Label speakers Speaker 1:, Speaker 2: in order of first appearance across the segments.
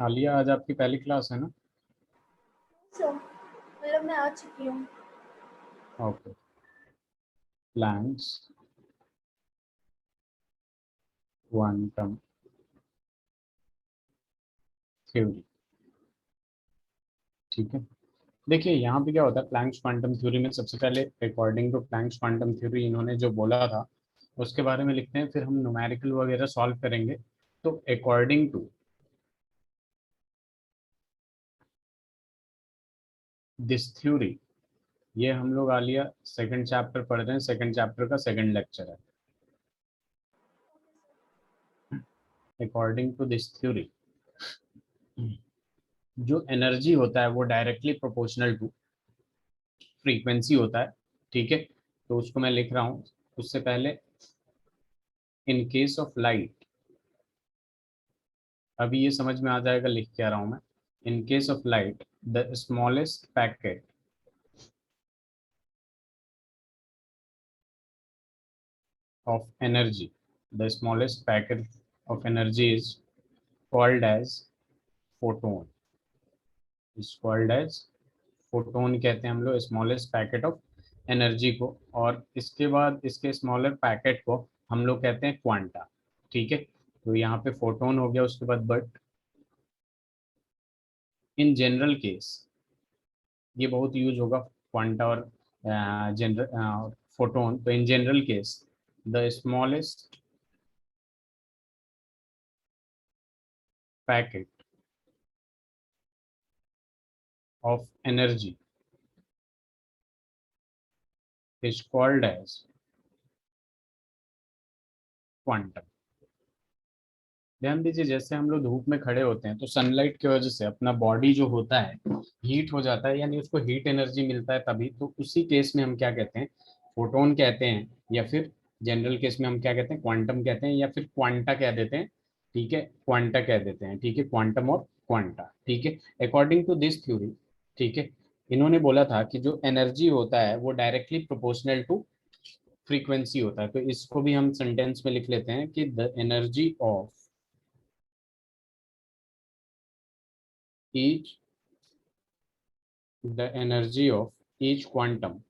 Speaker 1: आलिया, आज आपकी पहली क्लास है ना?
Speaker 2: सर मतलब मैं आ चुकी हूँ।
Speaker 1: ओके। Planck's quantum theory. ठीक है। देखिए यहाँ पे क्या होता है, प्लैंक्स क्वांटम थ्योरी में सबसे पहले according to Planck's quantum theory इन्होंने जो बोला था उसके बारे में लिखते हैं, फिर हम न्यूमेरिकल वगैरह सॉल्व करेंगे। तो अकॉर्डिंग टू दिस थ्योरी, ये हम लोग आलिया सेकंड चैप्टर पढ़ रहे हैं, सेकंड चैप्टर का सेकंड लेक्चर है। अकॉर्डिंग टू दिस थ्योरी, जो एनर्जी होता है वो डायरेक्टली प्रोपोर्शनल टू फ्रीक्वेंसी होता है। ठीक है, तो उसको मैं लिख रहा हूँ। उससे पहले इन केस ऑफ लाइट, अभी ये समझ में आ जाएगा लिख के आ रहा हूँ मैं। In case of light, the smallest packet of energy, the smallest packet of energy is called as photon, is called as photon कहते हैं हम लोग स्मॉलेस्ट पैकेट ऑफ एनर्जी को। और इसके बाद इसके स्मॉलर पैकेट को हम लोग कहते हैं क्वांटा। ठीक है, तो यहाँ पे फोटोन हो गया। उसके बाद बट इन जनरल केस, ये बहुत यूज होगा क्वांटा और जनरल फोटोन। तो in general case the smallest packet of energy is called as quantum. ध्यान दीजिए, जैसे हम लोग धूप में खड़े होते हैं तो सनलाइट की वजह से अपना बॉडी जो होता है हीट हो जाता है, यानी उसको हीट एनर्जी मिलता है तभी। तो उसी केस में हम क्या कहते हैं, फोटोन कहते हैं, या फिर जनरल केस में हम क्या कहते हैं, क्वांटम कहते हैं, या फिर क्वांटा कह देते हैं। ठीक है, क्वांटा कह देते हैं। ठीक है, क्वांटम और क्वांटा। ठीक है, अकॉर्डिंग टू दिस थ्योरी, ठीक है, इन्होंने बोला था कि जो एनर्जी होता है वो डायरेक्टली प्रोपोर्शनल टू फ्रीक्वेंसी होता है। तो इसको भी हम सेंटेंस में लिख लेते हैं कि the energy of each the energy of each quantum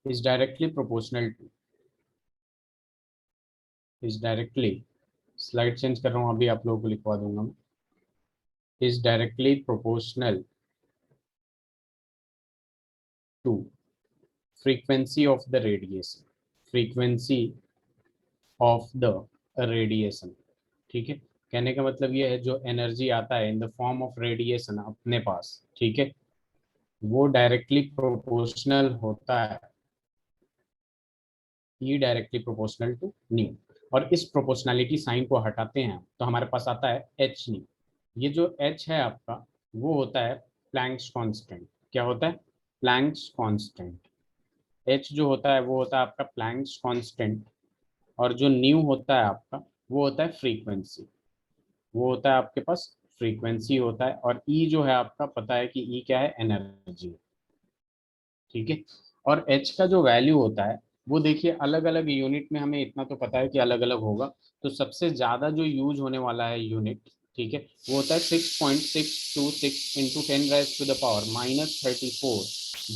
Speaker 1: is directly proportional to is directly, slide change कर रहा हूँ अभी आप लोगों को लिखवा दूंगा मैं, is directly proportional to frequency of the radiation, frequency of the radiation। ठीक है, कहने का मतलब ये है जो एनर्जी आता है in the form of radiation अपने पास, ठीक है, वो डायरेक्टली प्रोपोर्शनल होता है, E directly proportional to nu. और इस प्रोपोर्शनैलिटी साइन को हटाते हैं तो हमारे पास आता है एच न्यू। ये जो एच है आपका, वो होता है प्लैंक्स कांस्टेंट। क्या होता है? Planck's constant. एच जो होता है वो होता है आपका प्लैंक्स कांस्टेंट। और जो न्यू होता है आपका, वो होता है फ्रीक्वेंसी। वो होता है आपके पास फ्रीक्वेंसी होता है। और ई जो है आपका, पता है कि ई क्या है, एनर्जी। ठीक है, और एच का जो वैल्यू होता है वो देखिए अलग अलग यूनिट में, हमें इतना तो पता है कि अलग अलग होगा। तो सबसे ज्यादा जो यूज होने वाला है यूनिट, ठीक है, वो होता है 6.626 into 10 raised to the power -34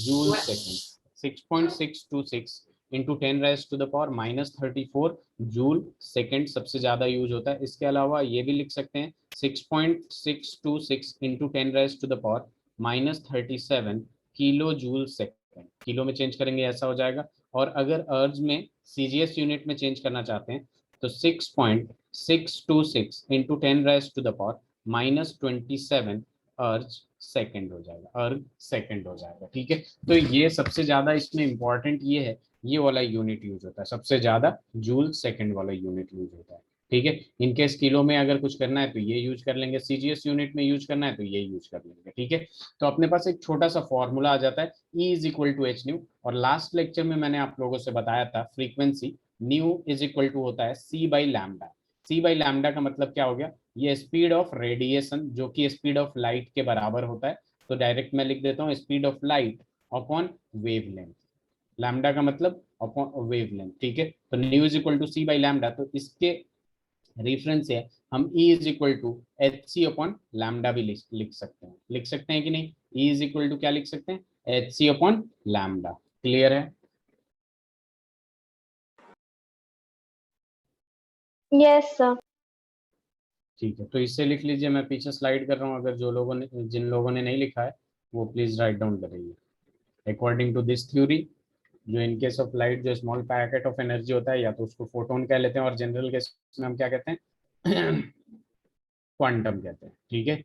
Speaker 1: joule second. 6.626 into 10 raised to the power -34 joule second सबसे ज्यादा यूज होता है। इसके अलावा ये भी लिख सकते हैं 6.626 into 10 raised to the power -37 kilo joule second. Kilo में चेंज करेंगे ऐसा हो जाएगा। और अगर अर्ज में सीजीएस यूनिट में चेंज करना चाहते हैं तो 6.626 into 10 raised to the power -27 अर्ज सेकेंड हो जाएगा, अर्ज सेकेंड हो जाएगा। ठीक है, तो ये सबसे ज्यादा इसमें इंपॉर्टेंट ये है, ये वाला यूनिट यूज होता है सबसे ज्यादा, जूल सेकेंड वाला यूनिट यूज होता है। ठीक है, इनकेस किलो में अगर कुछ करना है तो ये यूज कर लेंगे, सीजीएस यूनिट में यूज करना है तो ये यूज कर लेंगे। ठीक है, तो अपने पास एक छोटा सा फॉर्मूला आ जाता है, E is equal to H nu. और लास्ट लेक्चर में मैंने आप लोगों से बताया था frequency nu is equal to होता है C by lambda. C by lambda का मतलब क्या हो गया, ये स्पीड ऑफ रेडिएशन जो कि स्पीड ऑफ लाइट के बराबर होता है। तो डायरेक्ट मैं लिख देता हूँ speed of light upon wavelength. Lambda का मतलब अपॉन वेव लेंथ। ठीक है, तो nu is equal to C by lambda. तो इसके रेफरेंस है, हम E is equal to H C upon lambda भी लिख सकते हैं कि नहीं? E इज इक्वल टू क्या लिख सकते हैं? एच सी अपॉन लैम्डा। क्लियर है?
Speaker 2: Yes sir.
Speaker 1: ठीक है, तो इससे लिख लीजिए, मैं पीछे स्लाइड कर रहा हूँ, अगर जिन लोगों ने नहीं लिखा है वो प्लीज राइट डाउन करेंगे। अकॉर्डिंग टू दिस थ्योरी, जो इन केस ऑफ लाइट जो स्मॉल पैकेट ऑफ एनर्जी होता है, या तो उसको फोटोन कह लेते हैं, और जनरल केस में हम क्या कहते हैं? क्वांटम कहते हैं। ठीक है,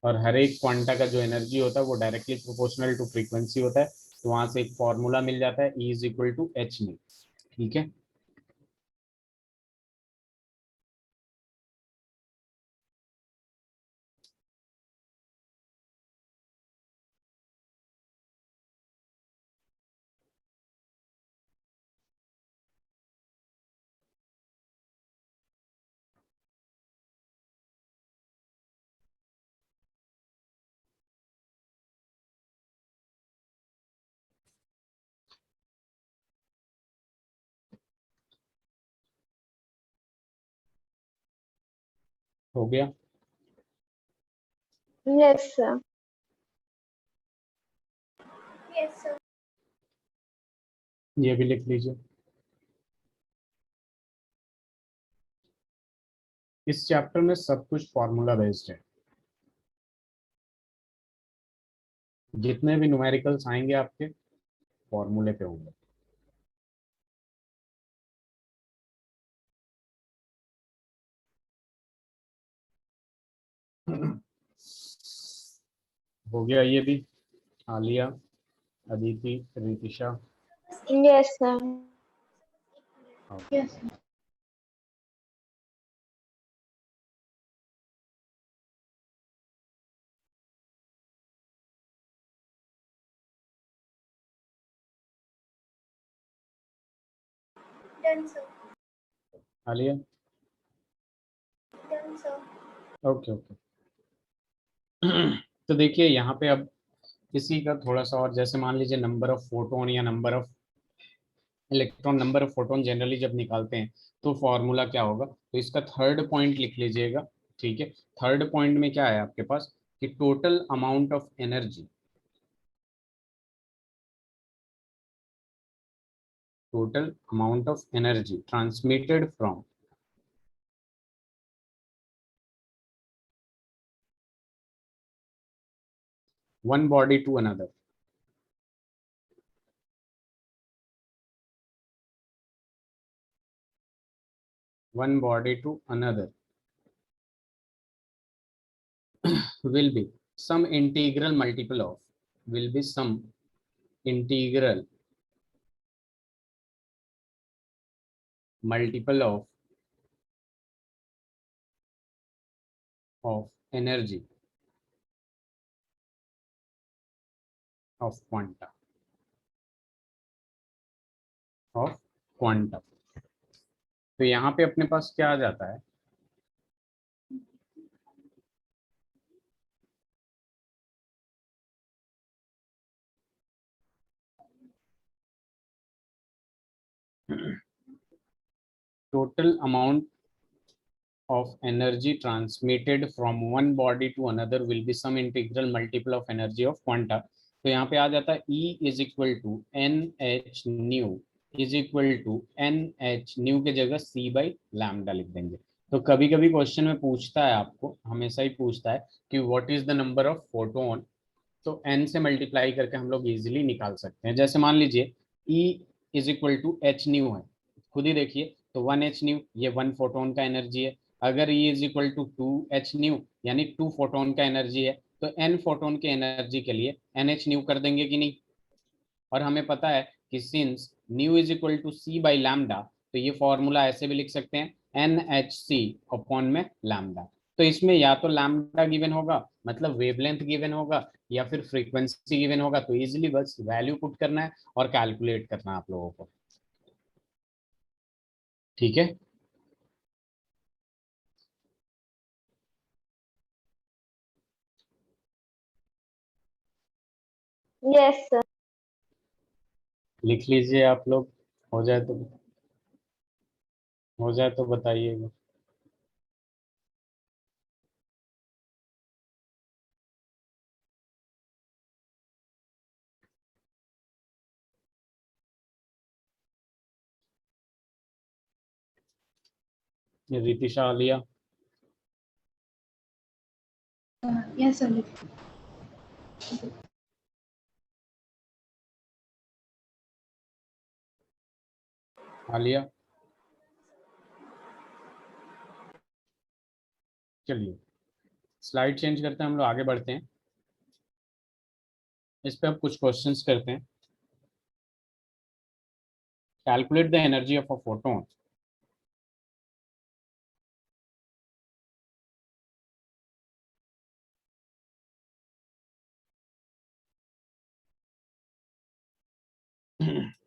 Speaker 1: और हर एक क्वांटा का जो एनर्जी होता है वो डायरेक्टली प्रोपोर्शनल टू फ्रीक्वेंसी होता है, तो वहां से एक फॉर्मूला मिल जाता है, E is equal to H nu. ठीक है, हो गया।
Speaker 2: Yes sir. Yes sir.
Speaker 1: ये भी लिख लीजिए। इस चैप्टर में सब कुछ फॉर्मूला बेस्ड है, जितने भी न्यूमेरिकल्स आएंगे आपके फॉर्मूले पे होंगे। हो गया ये भी। Alia, Aditi, Ritisha.
Speaker 2: Yes sir. Yes. Done sir.
Speaker 1: Alia,
Speaker 2: done sir.
Speaker 1: Okay okay. तो देखिए यहाँ पे अब इसी का थोड़ा सा और, जैसे मान लीजिए नंबर ऑफ फोटोन या number of electron, number of photon generally जब निकालते हैं तो फॉर्मूला क्या होगा, तो इसका थर्ड पॉइंट लिख लीजिएगा। ठीक है, थर्ड पॉइंट में क्या है आपके पास, कि total amount of energy, total amount of energy transmitted from one body to another, one body to another will be some integral multiple of, will be some integral multiple of energy of quanta, of quantum। तो यहाँ पे अपने पास क्या आ जाता है, total amount of energy transmitted from one body to another will be some integral multiple of energy of quanta। तो यहाँ पे आ जाता है E is equal to N H nu, is equal to N H nu के जगह C by lambda लिख देंगे। तो कभी कभी क्वेश्चन में पूछता है, आपको हमेशा ही पूछता है कि what is the number of photon, तो n से मल्टीप्लाई करके हम लोग इजीली निकाल सकते हैं। जैसे मान लीजिए E is equal to H nu है, खुद ही देखिए, तो वन एच न्यू ये वन फोटोन का एनर्जी है। अगर E is equal to two H nu यानी टू फोटोन का एनर्जी है, तो n फोटोन के एनर्जी के लिए एन एच न्यू कर देंगे कि नहीं? और हमें पता है कि since nu is equal to C by lambda, तो ये फॉर्मूला ऐसे भी लिख सकते हैं, एन एच सी अपॉन में लैम्डा। तो इसमें या तो लैम्डा गिवन होगा, मतलब वेवलेंथ गिवन होगा, या फिर फ्रीक्वेंसी गिवन होगा, तो इजीली बस वैल्यू पुट करना है और कैलकुलेट करना है आप लोगों को। ठीक है,
Speaker 2: यस सर।
Speaker 1: लिख लीजिए आप लोग, हो जाए तो। हो जाए तो बताइएगा। ये रितिशा, आलिया।
Speaker 2: Yes, sir.
Speaker 1: आलिया, चलिए स्लाइड चेंज करते हैं, हम लोग आगे बढ़ते हैं। इस पे अब कुछ क्वेश्चंस करते हैं। Calculate the energy of a photon.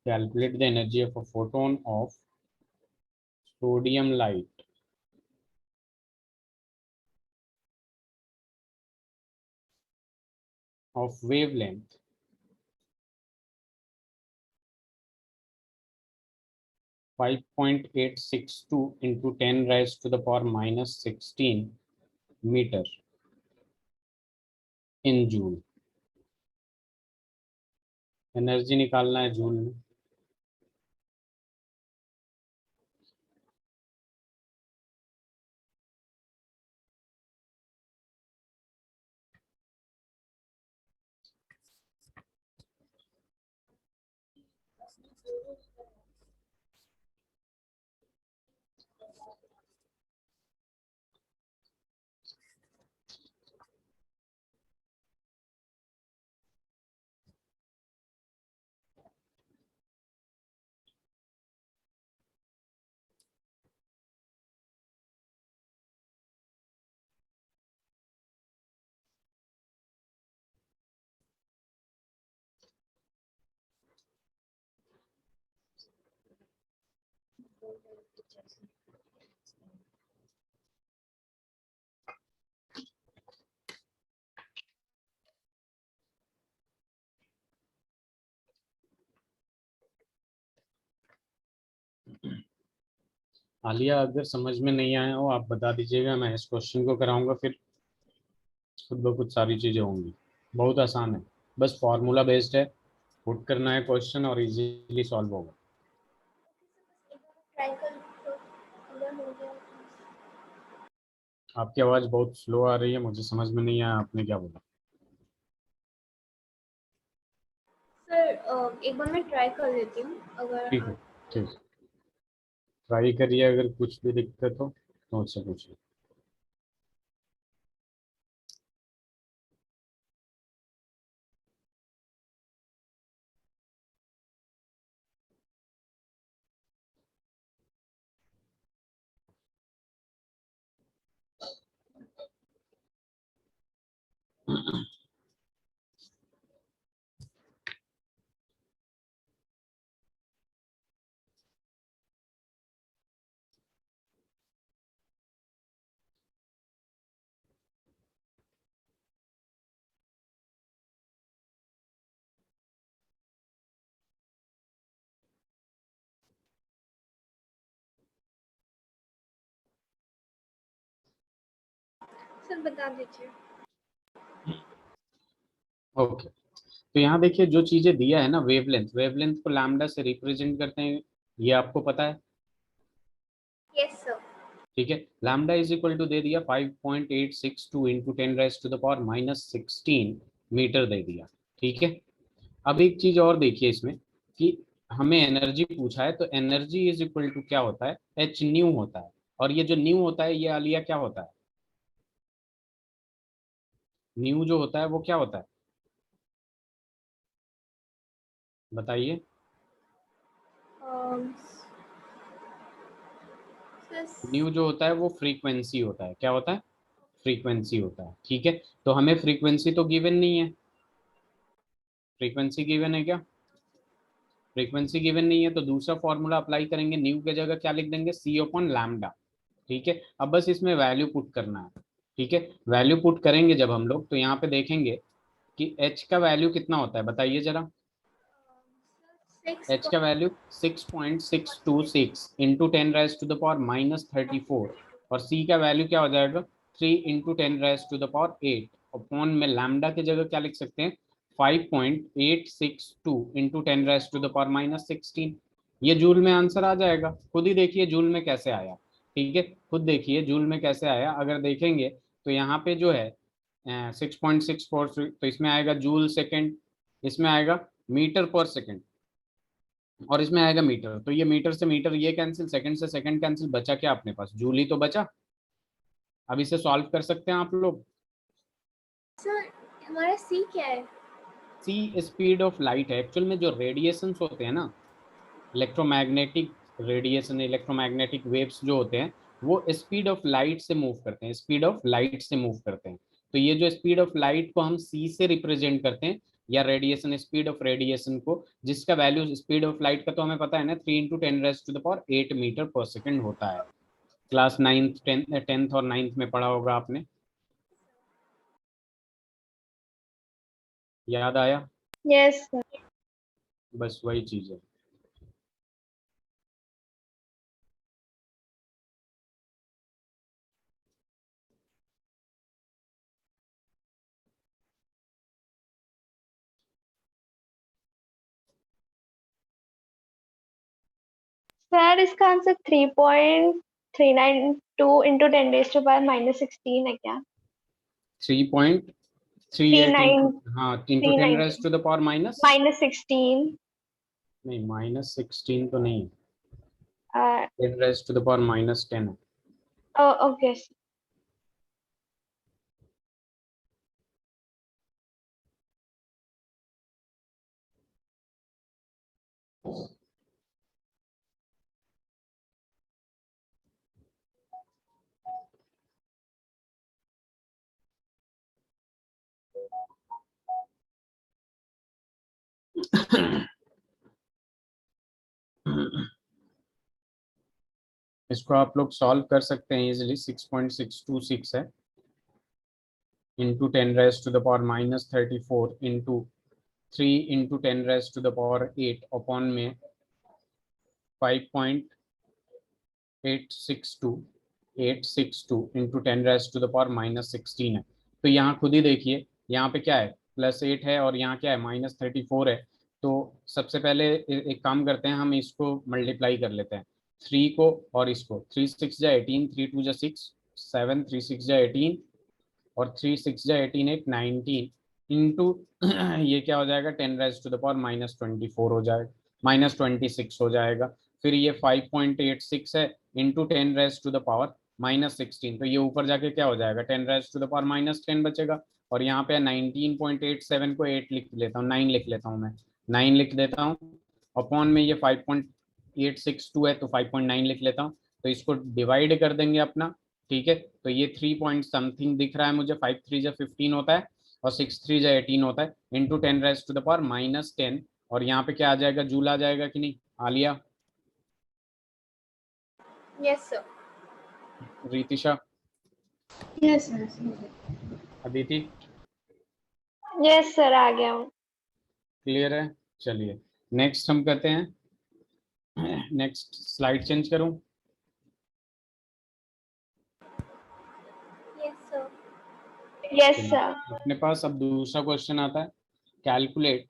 Speaker 1: Calculate the energy of a photon of sodium light of wavelength 5.862 into 10 raised to the power minus 16 meter in joule। Energy निकालना है जूल में। आलिया, अगर समझ में नहीं आया हो आप बता दीजिएगा, मैं इस क्वेश्चन को कराऊंगा, फिर खुद ब खुद सारी चीजें होंगी। बहुत आसान है, बस फॉर्मूला बेस्ड है। पुट करना है क्वेश्चन और इजीली सॉल्व होगा।
Speaker 2: ट्राई कर लो, अगर हो गया तो।
Speaker 1: आपकी आवाज़ बहुत स्लो आ रही है, मुझे समझ में नहीं आया आपने क्या बोला।
Speaker 2: सर एक बार मैं ट्राई कर लेती हूँ, अगर
Speaker 1: ठीक है,
Speaker 2: आप।
Speaker 1: ठीक। ट्राई करिए, अगर कुछ भी दिक्कत हो तो मुझसे पूछिए।
Speaker 2: सर बता दीजिए।
Speaker 1: ओके, तो यहाँ देखिए जो चीजें दिया है ना, वेवलेंथ, वेवलेंथ को लैम्डा से रिप्रेजेंट करते हैं, ये आपको पता है।
Speaker 2: Yes sir.
Speaker 1: ठीक है, लैम्डा इज इक्वल टू दे दिया 5.862 into 10 raise to the power minus 16 metre दे दिया। ठीक है, अब एक चीज और देखिए इसमें कि हमें एनर्जी पूछा है, तो एनर्जी इज इक्वल टू क्या होता है, एच न्यू होता है। और ये जो न्यू होता है, ये आलिया क्या होता है, न्यू जो होता है वो क्या होता है, बताइए।
Speaker 2: सर
Speaker 1: न्यू जो होता है वो फ्रीक्वेंसी होता है, क्या होता है, फ्रीक्वेंसी होता है। ठीक है, तो हमें फ्रीक्वेंसी तो गिवन नहीं है। फ्रीक्वेंसी गिवन है क्या, फ्रीक्वेंसी गिवन नहीं है, तो दूसरा फॉर्मूला अप्लाई करेंगे, न्यू की जगह क्या लिख देंगे, सी अपॉन लैम्डा। ठीक है, अब बस इसमें वैल्यू पुट करना है। ठीक है, वैल्यू पुट करेंगे जब हम लोग, तो यहाँ पे देखेंगे कि एच का वैल्यू कितना होता है, बताइए जरा। एच का वैल्यू 6.626 इंटू 10⁻⁻34 और सी का वैल्यू क्या हो जाएगा 3 इंटू 10⁻8 अपॉन में लैम्डा की जगह क्या लिख सकते हैं 5.862 इंटू 10⁻⁻16। ये जूल में आंसर आ जाएगा। खुद ही देखिए जूल में कैसे आया। ठीक है, खुद देखिए जूल में कैसे आया। अगर देखेंगे तो यहाँ पे जो है 6.64 तो इसमें आएगा जूल सेकेंड, इसमें आएगा मीटर पर सेकेंड और इसमें आएगा मीटर। तो ये मीटर से मीटर ये कैंसिल, सेकंड से सेकंड कैंसिल, बचा क्या अपने पास जूल ही तो बचा। अब इसे सॉल्व कर सकते हैं आप लोग।
Speaker 2: सर हमारा सी क्या है?
Speaker 1: सी स्पीड ऑफ लाइट है। एक्चुअल में जो रेडिएशन होते हैं ना, इलेक्ट्रोमैग्नेटिक रेडिएशन, इलेक्ट्रोमैग्नेटिक वेव्स जो होते हैं वो स्पीड ऑफ लाइट से मूव करते हैं, स्पीड ऑफ लाइट से मूव करते हैं। तो ये जो स्पीड ऑफ लाइट को हम सी से रिप्रेजेंट करते हैं या रेडिएशन, स्पीड ऑफ रेडिएशन को, जिसका वैल्यू स्पीड ऑफ लाइट का तो हमें पता है ना 3 × 10⁻⁸ मीटर पर सेकेंड होता है। क्लास 9th 10th और 9th में पढ़ा होगा आपने। याद आया?
Speaker 2: Yes sir.
Speaker 1: बस वही चीज है।
Speaker 2: सर इसका आंसर 3.392 इंटू 10⁻⁻16 है क्या?
Speaker 1: 3.318 हाँ इंटू
Speaker 2: 390
Speaker 1: 10⁻⁻, माइनस,
Speaker 2: -16।
Speaker 1: नहीं -16 तो नहीं, 10⁻⁻10 है।
Speaker 2: ओके।
Speaker 1: इसको आप लोग सॉल्व कर सकते हैं इजिली। 6.626 है इंटू 10⁻⁻34 इंटू 3 इंटू 10⁻8 अपॉन में 5.862 इंटू 10⁻⁻16 है। तो यहाँ खुद ही देखिए, यहाँ पे क्या है +8 है और यहाँ क्या है -34 है। तो सबसे पहले एक काम करते हैं, हम इसको मल्टीप्लाई कर लेते हैं 3 को और इसको। 3 6 जा 18, 3 2 जा 6 7, 3 6 जा 18 और 3 6 जा 18 8 19 इंटू ये क्या हो जाएगा 10⁻⁻24 हो जाएगा, -26 हो जाएगा। फिर ये 5.86 है इंटू 10⁻⁻16, तो ये ऊपर जाके क्या हो जाएगा 10⁻⁻10 बचेगा। और यहाँ पे 19.87 को 8 लिख लेता हूँ, 9 लिख लेता हूँ मैं, 9 लिख देता हूँ। अपॉन में ये 5.862 है तो 5.9 लिख लेता हूँ। तो इसको डिवाइड कर देंगे अपना। ठीक है, तो ये 3 पॉइंट समथिंग दिख रहा है मुझे। 5 3 जा 15 होता है और 6 3 जा 18 होता है इंटू 10⁻⁻10। और यहाँ पे क्या आ जाएगा जूल आ जाएगा कि नहीं Aliya?
Speaker 2: Yes sir.
Speaker 1: Ritisha?
Speaker 2: Yes sir.
Speaker 1: Aditi?
Speaker 2: Yes sir आ गया हूँ।
Speaker 1: क्लियर है? चलिए नेक्स्ट हम करते हैं। नेक्स्ट स्लाइड चेंज करूं?
Speaker 2: Yes sir. यस
Speaker 1: चलिए,
Speaker 2: सर।
Speaker 1: अपने पास अब दूसरा क्वेश्चन आता है। Calculate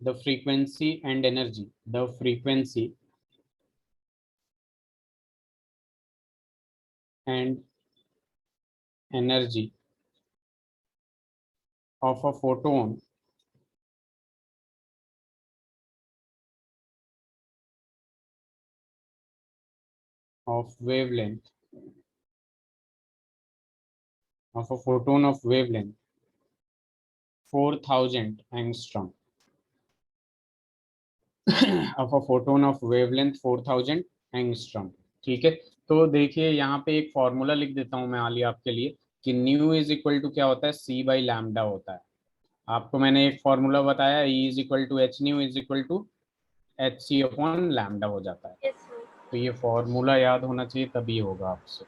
Speaker 1: the frequency and energy, the frequency and energy of a photon of wavelength of a photon of wavelength 4000 angstrom of a photon of wavelength 4000 angstrom। ठीक है, तो देखिए यहाँ पे एक फॉर्मूला लिख देता हूँ मैं आलिया आपके लिए कि न्यू इज इक्वल टू क्या होता है c/λ होता है। आपको मैंने एक फॉर्मूला बताया E is equal to H nu is equal to H C upon lambda हो जाता है।
Speaker 2: Yes sir.
Speaker 1: तो ये फॉर्मूला याद होना चाहिए तभी होगा आपसे।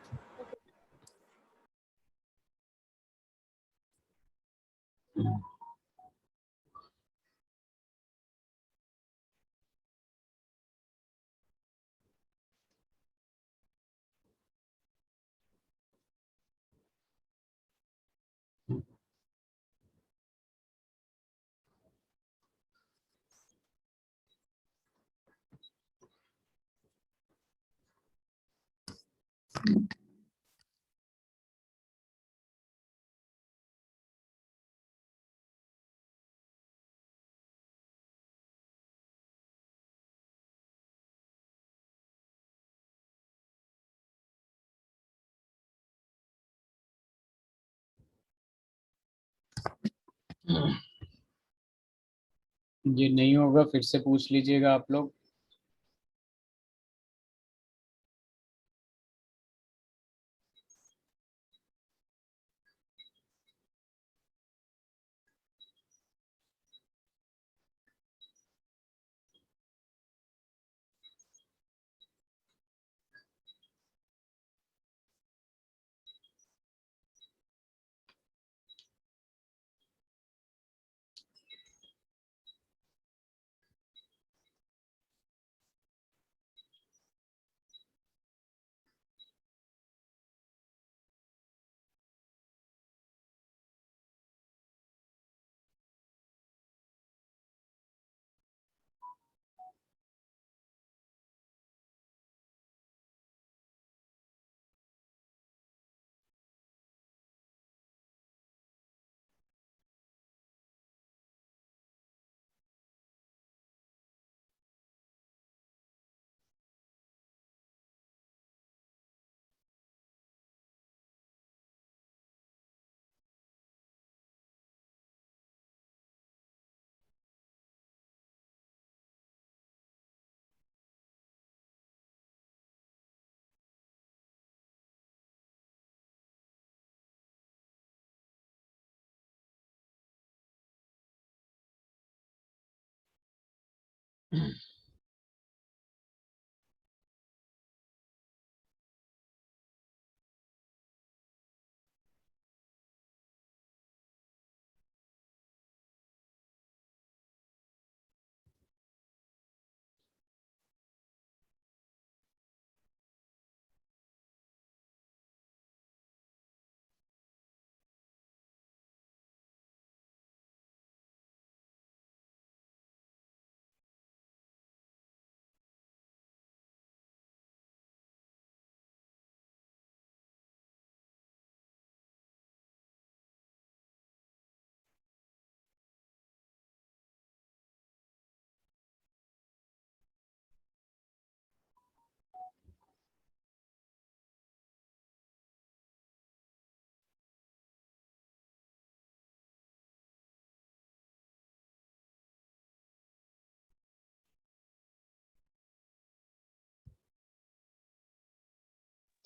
Speaker 1: ये नहीं होगा फिर से पूछ लीजिएगा आप लोग।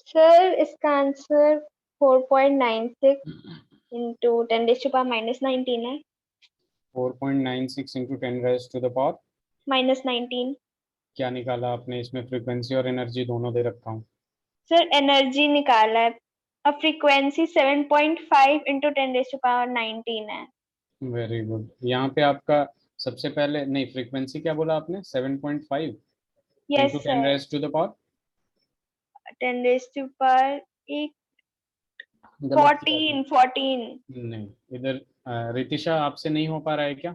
Speaker 2: सर इसका आंसर 4.96 इंटू 10⁻⁻19 है।
Speaker 1: 4.96 इंटू 10⁻⁻⁻।
Speaker 2: -19।
Speaker 1: क्या निकाला आपने इसमें? फ्रीक्वेंसी और एनर्जी दोनों दे रखा हूँ।
Speaker 2: सर एनर्जी निकाला है। अब फ्रीक्वेंसी 7.5 इंटू 10⁻19 है।
Speaker 1: Very good. यहाँ पे आपका सबसे पहले नहीं, फ्रीक्वेंसी क्या बोला आपने? 7.5
Speaker 2: yes
Speaker 1: into ten
Speaker 2: sir.
Speaker 1: Raise to the power.
Speaker 2: 10⁻⁰
Speaker 1: गलत किया आपने।
Speaker 2: 14।
Speaker 1: नहीं, इधर रितिशा आपसे नहीं हो पा रहा है क्या?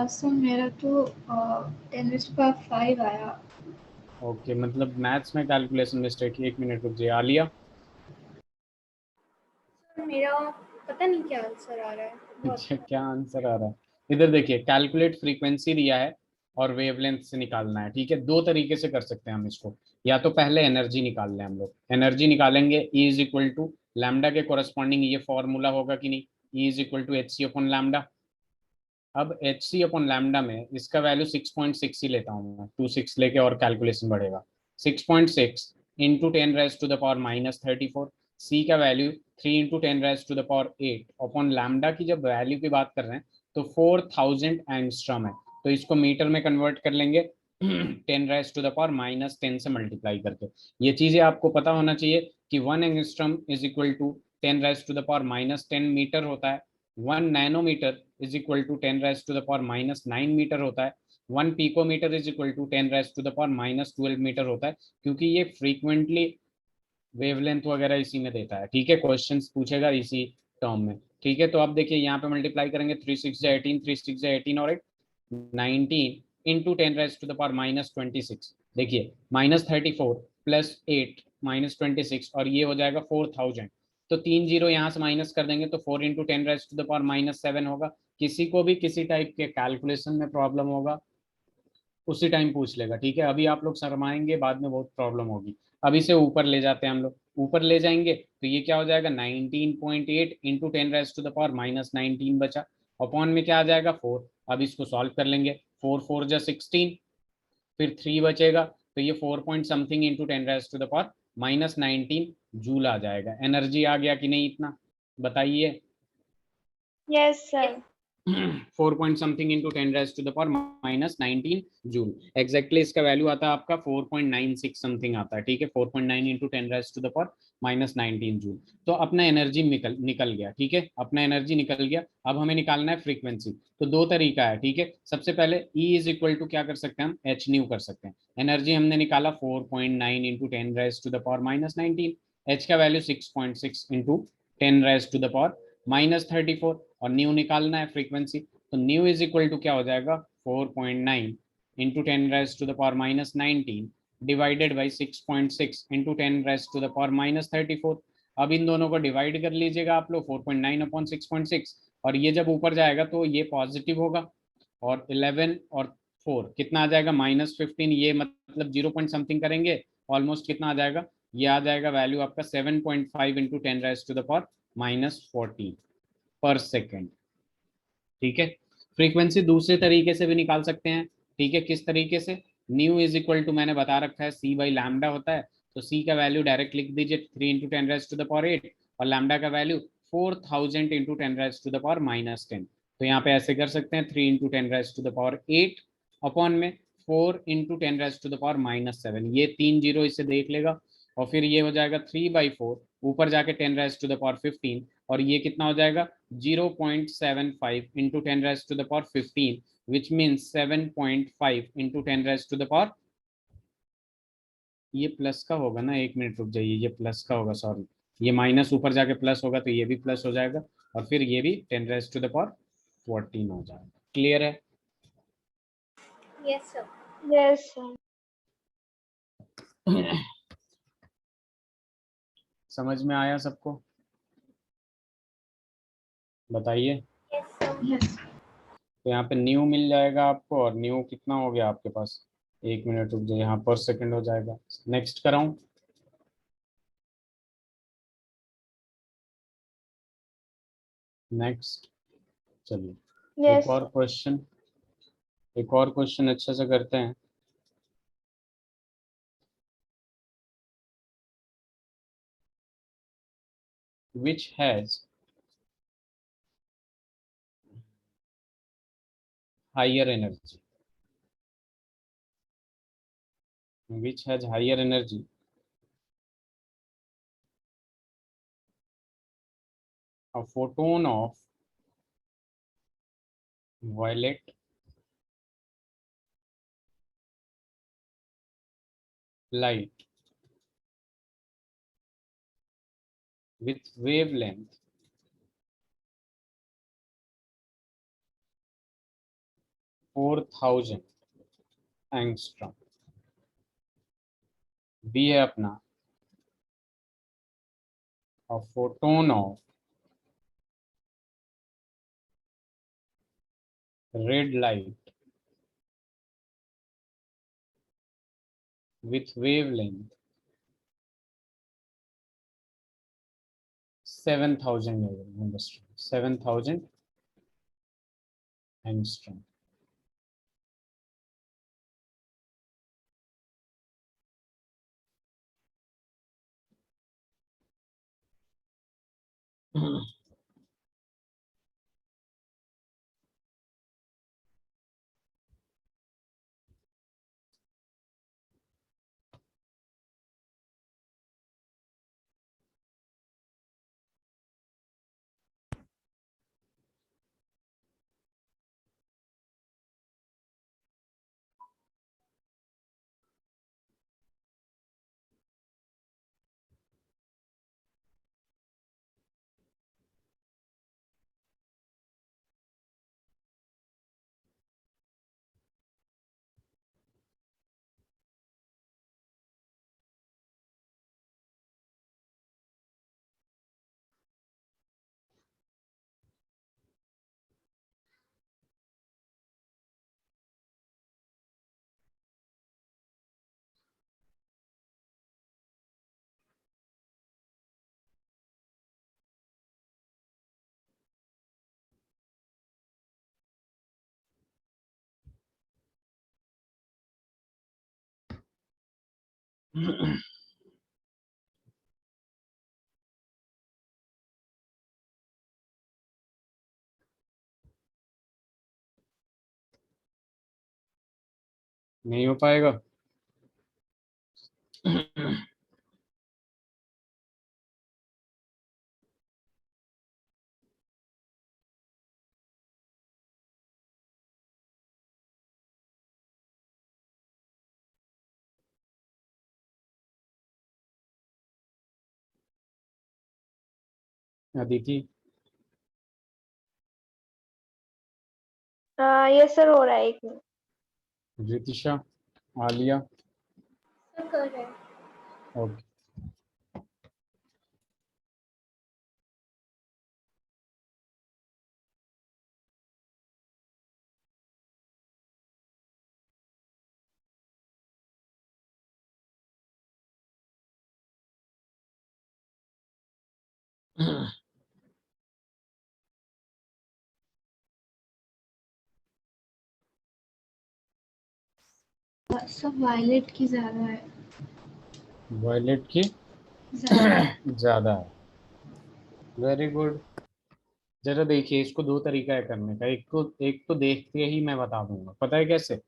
Speaker 3: सर मेरा तो 10⁻5 आया।
Speaker 1: ओके, मतलब मैथ्स में कैलकुलेशन मिस्टेक। एक मिनट रुक जाइए। आलिया?
Speaker 2: मेरा पता नहीं क्या आंसर आ रहा है
Speaker 1: अच्छा, क्या आंसर आ रहा है? इधर देखिए, कैलकुलेट फ्रीक्वेंसी दिया है और वेवलेंथ से निकालना है। ठीक है, दो तरीके से कर सकते हैं हम इसको। या तो पहले एनर्जी निकाल लें हम लोग। एनर्जी निकालेंगे, E is equal to lambda के कोरस्पॉन्डिंग ये फॉर्मूला होगा कि नहीं? E is equal to H C upon lambda. अब एच सी अपॉन लैम्डा में इसका वैल्यू 6.6 ही लेता हूँ मैं। 2 6 लेके और कैलकुलेशन बढ़ेगा। 6.6 इंटू 10⁻⁻34। सी का वैल्यू 3 इंटू 10⁻⁸ अपॉन लैम्डा की जब वैल्यू की बात कर रहे हैं तो 4000 एंगस्ट्रॉम है। तो इसको मीटर में कन्वर्ट कर लेंगे 10⁻⁻10 से मल्टीप्लाई करके। ये चीजें आपको पता होना चाहिए कि 1 angstrom is equal to 10⁻⁻10 metre होता है। 1 nanometre is equal to 10⁻⁻9 metre होता है। 1 picometre is equal to 10⁻⁻12 metre होता है, क्योंकि ये फ्रीक्वेंटली वेवलेंथ वगैरह इसी में देता है। ठीक है, क्वेश्चंस पूछेगा इसी टर्म में। ठीक है, तो अब देखिए यहाँ पे मल्टीप्लाई करेंगे। 3 6 18, 3 6 18 और 19 इंटू 10⁻⁻26। देखिए -34 +8 -26 और ये हो जाएगा 4000। तो 3 जीरो यहाँ से माइनस कर देंगे तो 4 इंटू 10⁻⁻7 होगा। किसी को भी किसी टाइप के कैलकुलेशन में प्रॉब्लम होगा उसी टाइम पूछ लेगा। ठीक है, अभी आप लोग शर्माएंगे, बाद में बहुत प्रॉब्लम होगी। अभी से ऊपर ले जाते हैं हम लोग। ऊपर ले जाएंगे तो ये क्या हो जाएगा? 19.8 इंटू 10⁻⁻19 बचा। अपॉन में क्या आ जाएगा 4। अब इसको सॉल्व कर लेंगे, 4 4 जा 16, फिर 3 बचेगा, तो ये 4 पॉइंट समथिंग इंटू 10⁻⁻19 जूल आ जाएगा। एनर्जी आ गया कि नहीं इतना, बताइए।
Speaker 2: Yes, sir.
Speaker 1: 4 point something into 10⁻⁻19 joule. Exactly इसका वैल्यू आता है आपका 4.96 समथिंग आता है, ठीक है, 4.9 इंटू 10⁻⁻19 जूल। तो अपना एनर्जी निकल गया, ठीक है, अपना एनर्जी निकल गया। अब हमें निकालना है फ्रीक्वेंसी। तो दो तरीका है, ठीक है। सबसे पहले E इज इक्वल टू क्या कर सकते हैं हम, एच न्यू कर सकते हैं। एनर्जी हमने निकाला 4.9 इंटू 10⁻⁻19, एच का वैल्यू 6.6 इंटू 10⁻⁻34, और न्यू निकालना है फ्रीक्वेंसी। तो न्यू इज इक्वल टू क्या हो जाएगा, 4.9 इंटू 10⁻⁻19 डिवाइडेड बाई 6.6 इंटू 10⁻⁻34। अब इन दोनों को डिवाइड कर लीजिएगा आप लोग, 4.9 अपॉन 6.6, और ये जब ऊपर जाएगा तो ये पॉजिटिव होगा, और 11 और 4 कितना आ जाएगा, -15। ये मतलब 0 पॉइंट समथिंग करेंगे, ऑलमोस्ट कितना आ जाएगा, ये आ जाएगा वैल्यू आपका 7.5 इंटू 10⁻⁻14 पर सेकेंड, ठीक है। फ्रीक्वेंसी दूसरे तरीके से भी निकाल सकते हैं, ठीक है। किस तरीके से, न्यू इज इक्वल टू मैंने बता रखा है सी बाई लैम्डा होता है, तो सी का वैल्यू डायरेक्ट लिख दीजिए 3 इंटू 10⁻8, और लैम्डा का वैल्यू 4000 इंटू 10⁻−10। तो यहाँ पे ऐसे कर सकते हैं 3 इंटू 10⁻8 अपॉन में 4 इंटू 10⁻−7, ये 3 जीरो इसे देख लेगा, और फिर ये हो जाएगा 3/4, ऊपर जाके 10⁻15, और ये कितना हो जाएगा 0.75 इंटू 10⁻15, विच मीन्स 7.5 इंटू 10⁻, ये प्लस का होगा ना, एक मिनट रुक जाइए, ये प्लस का होगा, सॉरी, ये माइनस ऊपर जाके प्लस होगा, तो ये भी प्लस हो जाएगा, और फिर ये भी 10⁻14 हो जाएगा। क्लियर है?
Speaker 3: Yes, sir.
Speaker 2: Yes, sir.
Speaker 1: समझ में आया सबको, बताइए।
Speaker 3: Yes, sir. Yes.
Speaker 1: तो यहाँ पे न्यू मिल जाएगा आपको, और न्यू कितना हो गया आपके पास, एक मिनट रुक जाइए, यहाँ पर सेकंड हो जाएगा। नेक्स्ट कराऊं, नेक्स्ट, चलिए
Speaker 2: Yes,
Speaker 1: एक और क्वेश्चन, एक और क्वेश्चन अच्छे से करते हैं। Which has higher energy? Which has higher energy? A photon of violet light with wavelength 4000 angstrom। B है अपना a photon of red light with wavelength 7000 angstrom, 7000 angstrom। नहीं हो पाएगा। अदिति,
Speaker 2: यस सर, हो रहा है, एक मिनट।
Speaker 1: रितिशा, आलिया।
Speaker 3: सर कर रहे हैं।
Speaker 1: ओके।
Speaker 3: सब वायलेट की ज्यादा है।
Speaker 1: वॉयलेट की
Speaker 3: ज्यादा।
Speaker 1: ज्यादा है। Very good. जरा देखिए, इसको दो तरीका है करने का। एक तो देखते ही मैं बता दूंगा, पता है कैसे।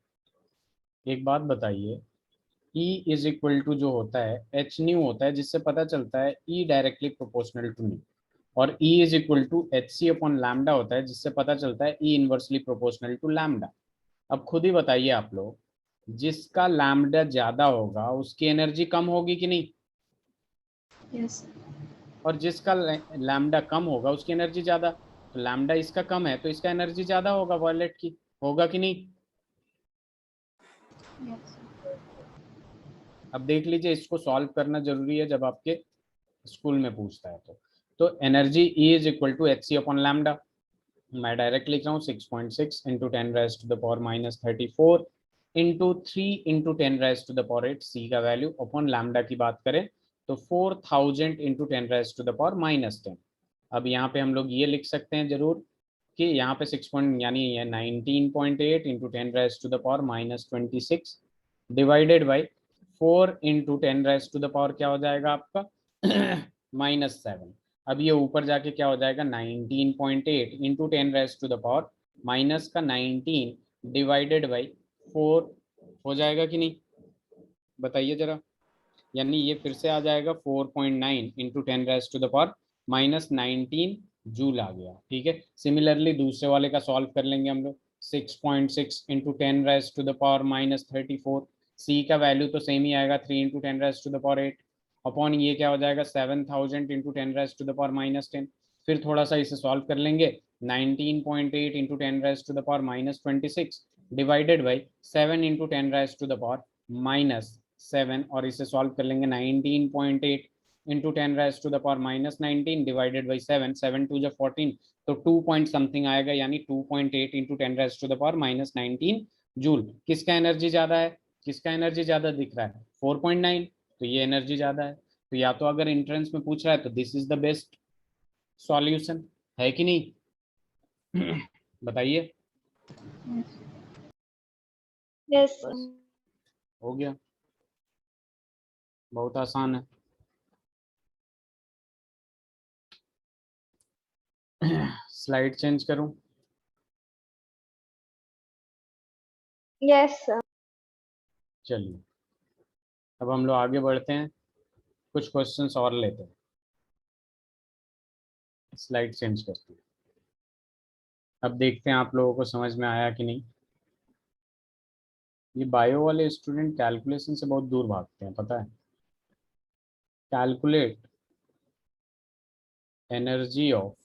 Speaker 1: एक बात बताइए, E इज इक्वल टू जो होता है एच न्यू होता है, जिससे पता चलता है E directly proportional to nu. और E is equal to H C upon lambda होता है, जिससे पता चलता है E inversely proportional to lambda. अब खुद ही बताइए आप लोग, जिसका लैम्डा ज्यादा होगा उसकी एनर्जी कम होगी कि नहीं,
Speaker 3: यस।
Speaker 1: और जिसका लैम्डा कम होगा उसकी एनर्जी ज्यादा। तो लैम्डा इसका कम है तो इसका एनर्जी ज्यादा होगा वॉयलेट की, होगा कि नहीं।
Speaker 3: यस।
Speaker 1: अब देख लीजिए, इसको सॉल्व करना जरूरी है जब आपके स्कूल में पूछता है तो energy E is equal to H C upon lambda. मैं डायरेक्ट लिख रहा हूँ 6.6 इंटू 10⁻⁻34 इंटू 3 इंटू 10⁻⁸ सी का वैल्यू अपॉन लैम्डा की बात करें तो 4000 इंटू 10⁻⁻10। अब यहाँ पे हम लोग ये लिख सकते हैं जरूर कि यहाँ पे 6 पॉइंट यानी ये 19.8 इंटू 10⁻⁻26 डिवाइडेड बाई 4 इंटू 10⁻⁻ क्या हो जाएगा आपका -7। अब ये ऊपर जाके क्या हो जाएगा 19.8 इंटू 10⁻⁻, माइनस का 19 डिवाइडेड बाई 4 हो जाएगा कि नहीं, बताइए जरा। यानी ये फिर से आ जाएगा 4.9 इंटू 10⁻⁻-19 जूल आ गया। ठीक है, सिमिलरली दूसरे वाले का सॉल्व कर लेंगे हम लोग। 6.6 इंटू 10⁻⁻34 सी का वैल्यू तो सेम ही आएगा 3 इंटू 10⁻8 अपॉन ये क्या हो जाएगा 7000 इंटू 10⁻⁻10। फिर थोड़ा सा इसे सॉल्व कर लेंगे। 19.8 इंटू 10⁻⁻26 डिवाइडेड बाई 7 इंटू 10⁻⁻7 और इसे सॉल्व कर लेंगे 19.8 इंटू 10⁻⁻19 डिवाइडेड बाई 7, 7 टू जो 14 तो 2 पॉइंट समथिंग आएगा, यानी 2.8 इंटू 10⁻⁻19 जूल। किसका एनर्जी ज्यादा है, किसका एनर्जी ज्यादा दिख रहा है 4.9, तो ये एनर्जी ज्यादा है। तो या तो अगर एंट्रेंस में पूछ रहा है तो this is the best solution, है कि नहीं। बताइए।
Speaker 2: यस।
Speaker 1: बस हो गया, बहुत आसान है। स्लाइड चेंज करूं।
Speaker 2: Yes sir.
Speaker 1: चलिए, अब हम लोग आगे बढ़ते हैं, कुछ क्वेश्चंस और लेते हैं। स्लाइड चेंज करते हैं। अब देखते हैं आप लोगों को समझ में आया कि नहीं। ये बायो वाले स्टूडेंट कैलकुलेशन से बहुत दूर भागते हैं, पता है। Calculate energy of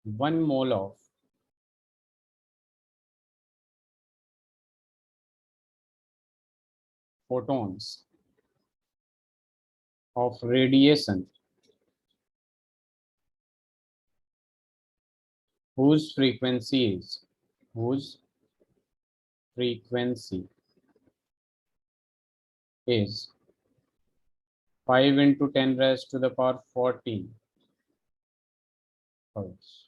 Speaker 1: 1 mole of photons of radiation whose frequency is whose frequency is 5 into 10 raised to the power 14 hertz.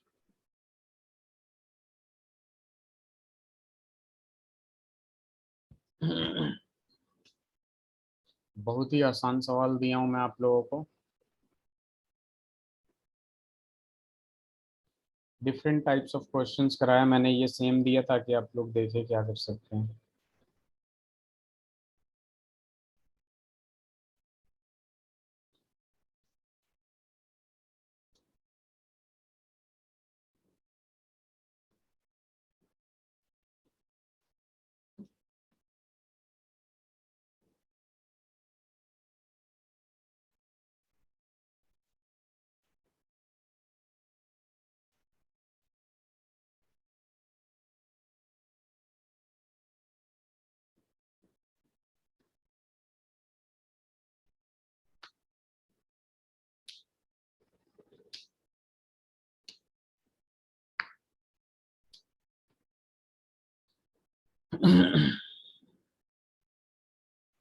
Speaker 1: बहुत ही आसान सवाल दिया हूं मैं आप लोगों को। डिफरेंट टाइप्स ऑफ क्वेश्चंस कराया मैंने, ये सेम दिया ताकि आप लोग देखें क्या कर सकते हैं।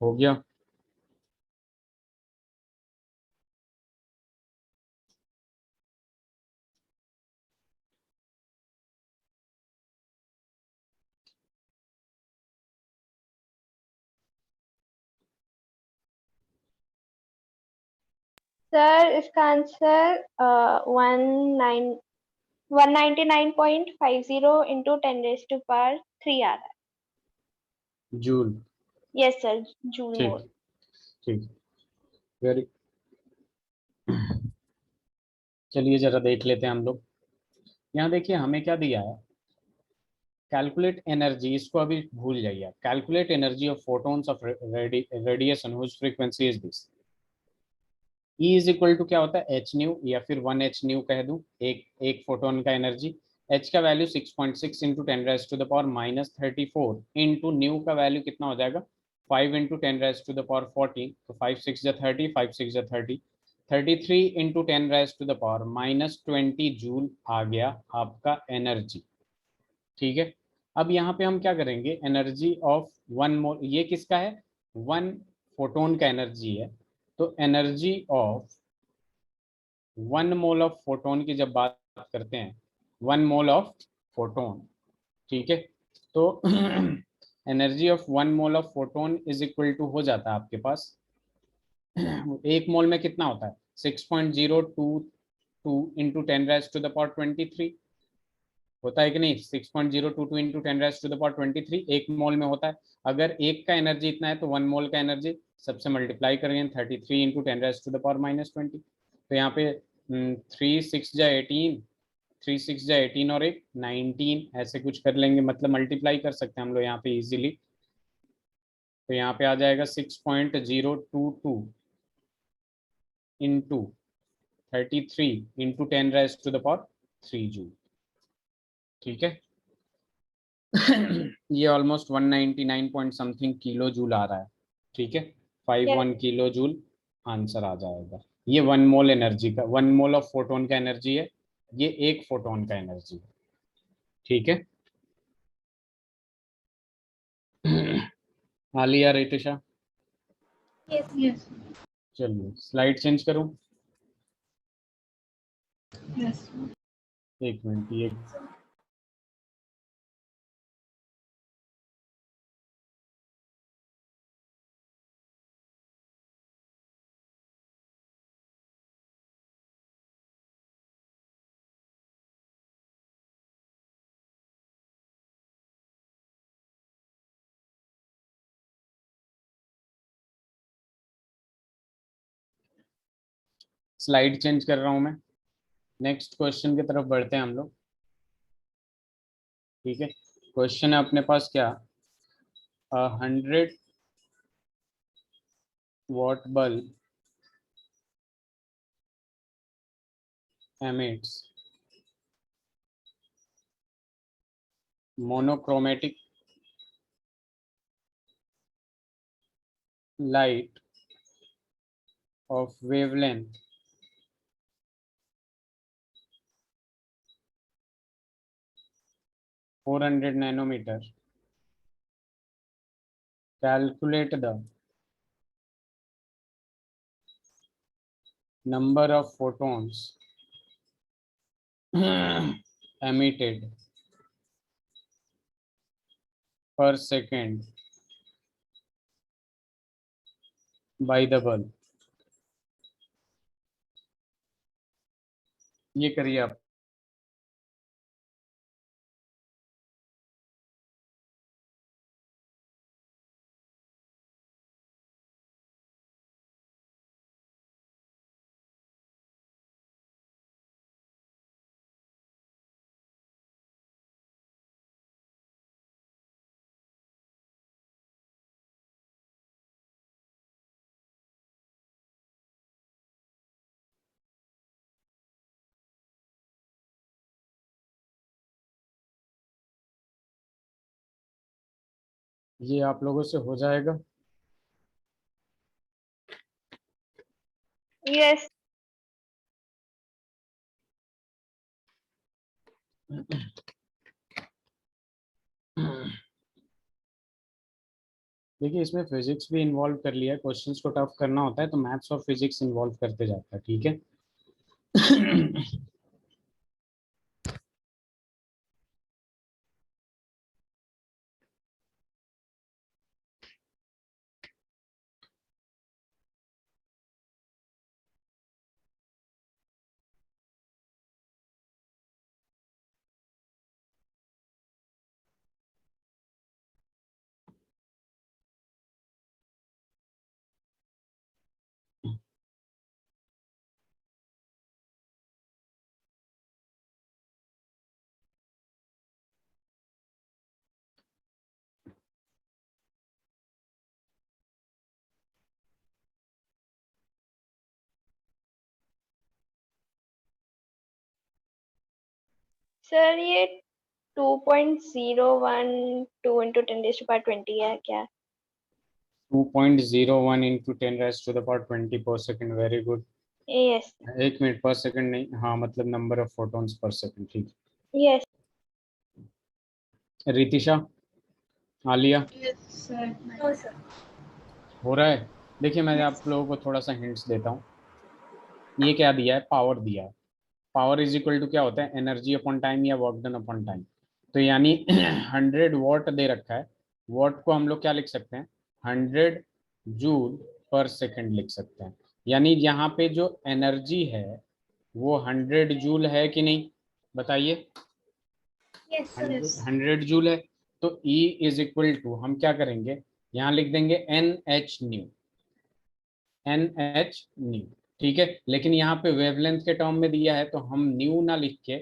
Speaker 1: हो गया।
Speaker 2: सर इसका आंसर 199.50 into 10⁻³ आ रहा
Speaker 1: जूल।
Speaker 2: है। यस सर, जूल
Speaker 1: ठीक।
Speaker 2: मोल।
Speaker 1: ठीक। वेरी। चलिए जरा देख लेते हैं हम लोग। यहाँ देखिए हमें क्या दिया है, कैलकुलेट एनर्जी। इसको अभी भूल जाइए। Calculate energy of photons of radiation whose frequency is this. E is equal to क्या होता है, एच न्यू, या फिर 1 h न्यू कह दूं। एक फोटोन का एनर्जी। H का वैल्यू 6.6 इंटू 10⁻⁻34 इंटू न्यू का वैल्यू कितना हो जाएगा, 5 इंटू 10⁻40। तो 5 6 30, 5 6 30, 33 इंटू 10⁻⁻20 जूल आ गया आपका एनर्जी। ठीक है। अब यहाँ पे हम क्या करेंगे, एनर्जी ऑफ वन मोल, ये किसका है, वन फोटोन का एनर्जी है। तो energy of 1 mole of photon की जब बात करते हैं, 1 मोल ऑफ फोटोन, ठीक है। तो energy of 1 mole of photon is equal to हो जाता है आपके पास, 1 मोल में कितना होता है, 6.022 इंटू 10⁻⁻23 होता है कि नहीं। 6.022 इंटू 10⁻⁻23 1 मोल में होता है। अगर एक का एनर्जी इतना है तो 1 मोल का एनर्जी सबसे मल्टीप्लाई करेंगे, 33 इंटू 10⁻⁻20। तो यहाँ पे 3 6 जा 18, 3 6 जा 18 और एक 19, ऐसे कुछ कर लेंगे, मतलब मल्टीप्लाई कर सकते हैं हम लोग यहाँ पे इजीली। तो यहाँ पे आ जाएगा 6.022 इंटू 33 इंटू 10⁻³ जूल। ठीक है। ये almost 199 point something kilo joule आ रहा है। ठीक है। 51
Speaker 2: यस।
Speaker 1: किलो जूल आंसर आ जाएगा। ये 1 मोल एनर्जी का, 1 मोल ऑफ फोटोन का एनर्जी है। ये एक फोटोन का एनर्जी है। ठीक है। आलिया, रितिशा,
Speaker 3: Yes. Yes.
Speaker 1: चलिए स्लाइड चेंज करूं।
Speaker 3: Yes.
Speaker 1: एक मिनट, ये स्लाइड चेंज कर रहा हूं मैं। नेक्स्ट क्वेश्चन की तरफ बढ़ते हैं हम लोग। ठीक है। क्वेश्चन है अपने पास क्या, 100 watt bulb emits monochromatic light of wavelength 400 nanometer. Calculate the number of photons emitted per second by the bulb. ये करिए आप। ये आप लोगों से हो जाएगा।
Speaker 2: Yes.
Speaker 1: देखिए इसमें फिजिक्स भी इन्वॉल्व कर लिया है, क्वेश्चंस को टफ करना होता है तो मैथ्स और फिजिक्स इन्वॉल्व करते जाता है, ठीक है।
Speaker 2: सर ये 2.012 into 10⁻20 है क्या?
Speaker 1: 2.01 इंटू 10⁻20 पर second, very good.
Speaker 2: Yes.
Speaker 1: 1 minute पर सेकेंड नहीं, हाँ मतलब number of photons per second, ठीक।
Speaker 2: Yes.
Speaker 1: Ritisha, Alia,
Speaker 3: Yes, sir. No, sir.
Speaker 1: हो रहा है। देखिए मैं
Speaker 3: Yes.
Speaker 1: आप लोगों को थोड़ा सा हिंट्स देता हूँ। ये क्या दिया है, पावर दिया है। पावर इज इक्वल टू क्या होता है, एनर्जी अपॉन टाइम या वर्क डन अपॉन टाइम। तो यानी 100 वॉट दे रखा है, वॉट को हम लोग क्या लिख सकते हैं, 100 जूल पर सेकेंड लिख सकते हैं। यानी यहाँ पे जो एनर्जी है वो 100 जूल है कि नहीं, बताइए।
Speaker 3: Yes, sir. Yes.
Speaker 1: 100 जूल है। तो E इज इक्वल टू हम क्या करेंगे, यहाँ लिख देंगे NH न्यू, ठीक है। लेकिन यहाँ पे वेवलेंथ के टर्म में दिया है तो हम न्यू ना लिख के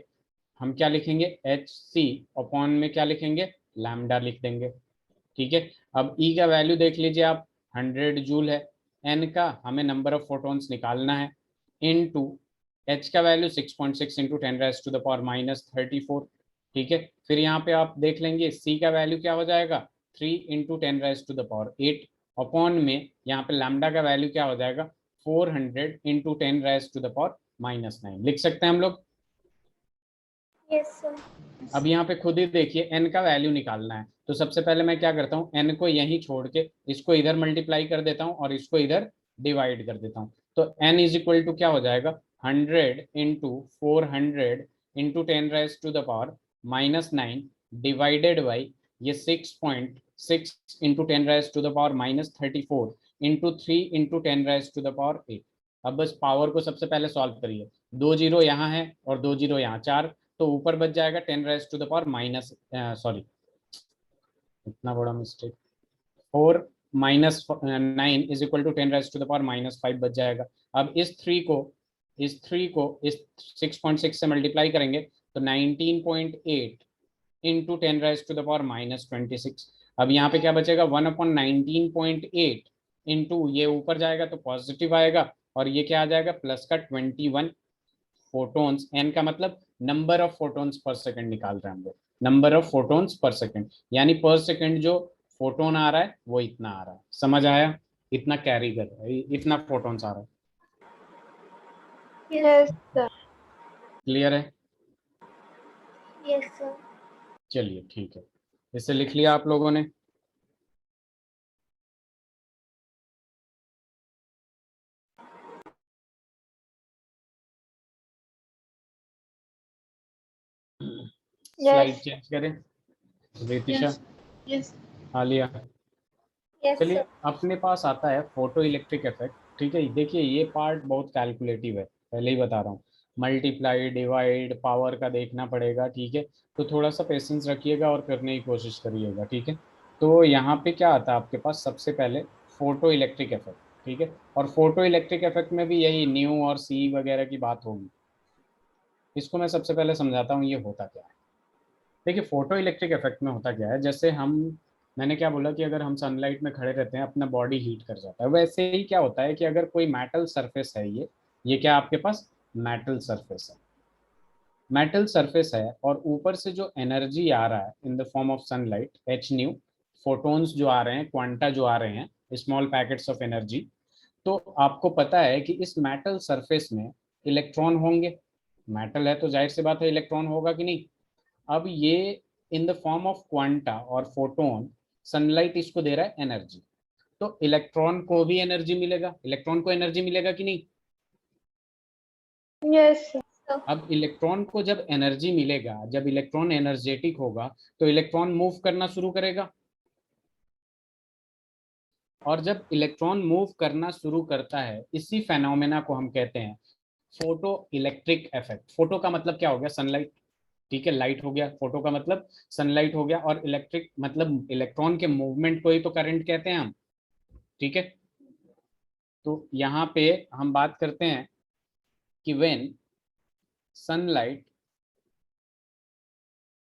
Speaker 1: हम क्या लिखेंगे, HC अपॉन में क्या लिखेंगे, लैम्डा लिख देंगे, ठीक है। अब E का वैल्यू देख लीजिए आप, 100 जूल है। N का हमें नंबर ऑफ फोटॉन्स निकालना है, इनटू H का वैल्यू 6.6 इंटू 10⁻⁻34, ठीक है। फिर यहाँ पे आप देख लेंगे C का वैल्यू क्या हो जाएगा, 3 इंटू 10⁻8 अपॉन में यहाँ पे लैम्डा का वैल्यू क्या हो जाएगा, 400 इंटू 10⁻⁻9 लिख सकते हैं हम लोग।
Speaker 3: Yes, sir.
Speaker 1: अब यहाँ पे खुद ही देखिए n का वैल्यू निकालना है, तो सबसे पहले मैं क्या करता हूँ, n को यहीं छोड़ के इसको इधर मल्टीप्लाई कर देता हूँ और इसको इधर डिवाइड कर देता हूँ। तो n इज इक्वल टू क्या हो जाएगा, 100 इंटू 400 इंटू 10⁻⁻9 डिवाइडेड बाई ये 6.6 इंटू 10⁻⁻34 इंटू 3 इंटू 10⁻8। अब बस पावर को सबसे पहले सॉल्व करिए, 2 जीरो यहाँ है और 2 जीरो यहाँ, 4, तो ऊपर बच जाएगा 10⁻⁻, सॉरी इतना बड़ा मिस्टेक, 4 - 9 इज इक्वल टू 10⁻⁻5 बच जाएगा। अब इस 6.6 से मल्टीप्लाई करेंगे तो 19.8 इंटू 10⁻⁻26। अब यहाँ पे क्या बचेगा, 1/19.8 इंटू ये ऊपर जाएगा तो पॉजिटिव आएगा और ये क्या आ जाएगा, प्लस का 21 फोटॉन्स। एन का मतलब number of photons per second निकाल रहे हैं हम लोग, number of photons per second, यानी पर सेकंड जो फोटोन आ रहा है वो इतना आ रहा है, समझ आया, इतना कैरी कर रहा है, इतना फोटॉन्स आ रहा है।
Speaker 2: Yes, sir.
Speaker 1: क्लियर है,
Speaker 3: Yes, sir.
Speaker 1: चलिए ठीक है, इसे लिख लिया आप लोगों ने। Slide
Speaker 2: Yes.
Speaker 1: चेंज करें, Ritisha,
Speaker 3: Yes. Yes.
Speaker 1: Alia,
Speaker 3: Yes,
Speaker 1: चलिए
Speaker 3: sir.
Speaker 1: अपने पास आता है फोटो इलेक्ट्रिक इफेक्ट। ठीक है, देखिए ये पार्ट बहुत कैलकुलेटिव है, पहले ही बता रहा हूँ। मल्टीप्लाई डिवाइड पावर का देखना पड़ेगा, ठीक है। तो थोड़ा सा पेशेंस रखिएगा और करने की कोशिश करिएगा, ठीक है। तो यहाँ पे क्या आता है आपके पास, सबसे पहले फोटो इलेक्ट्रिक इफेक्ट, ठीक है। और फोटो इलेक्ट्रिक इफेक्ट में भी यही न्यू और सी वगैरह की बात होगी। इसको मैं सबसे पहले समझाता हूँ ये होता क्या है। देखिए फोटो इलेक्ट्रिक इफेक्ट में होता क्या है, जैसे हम, मैंने क्या बोला कि अगर हम सनलाइट में खड़े रहते हैं अपना बॉडी हीट कर जाता है, वैसे ही क्या होता है कि अगर कोई मेटल सरफेस है, ये क्या आपके पास मेटल सरफेस है। मेटल सरफेस है और ऊपर से जो एनर्जी आ रहा है in the form of sunlight, H new, photons जो आ रहे हैं, क्वांटा जो आ रहे हैं, स्मॉल पैकेट्स ऑफ एनर्जी। तो आपको पता है कि इस मेटल सरफेस में इलेक्ट्रॉन होंगे। मेटल है तो जाहिर सी बात है इलेक्ट्रॉन होगा कि नहीं। अब ये इन द फॉर्म ऑफ क्वांटा और फोटोन, सनलाइट इसको दे रहा है एनर्जी। तो इलेक्ट्रॉन को भी एनर्जी मिलेगा, इलेक्ट्रॉन को एनर्जी मिलेगा कि नहीं।
Speaker 2: Yes, sir.
Speaker 1: अब इलेक्ट्रॉन को जब एनर्जी मिलेगा, जब इलेक्ट्रॉन एनर्जेटिक होगा, तो इलेक्ट्रॉन मूव करना शुरू करेगा। और जब इलेक्ट्रॉन मूव करना शुरू करता है, इसी फेनोमेना को हम कहते हैं फोटो इलेक्ट्रिक इफेक्ट। फोटो का मतलब क्या हो गया, सनलाइट, ठीक है। लाइट हो गया, फोटो का मतलब सनलाइट हो गया, और इलेक्ट्रिक मतलब इलेक्ट्रॉन के मूवमेंट को ही तो करंट कहते हैं हम, ठीक है। तो यहाँ पे हम बात करते हैं कि when sunlight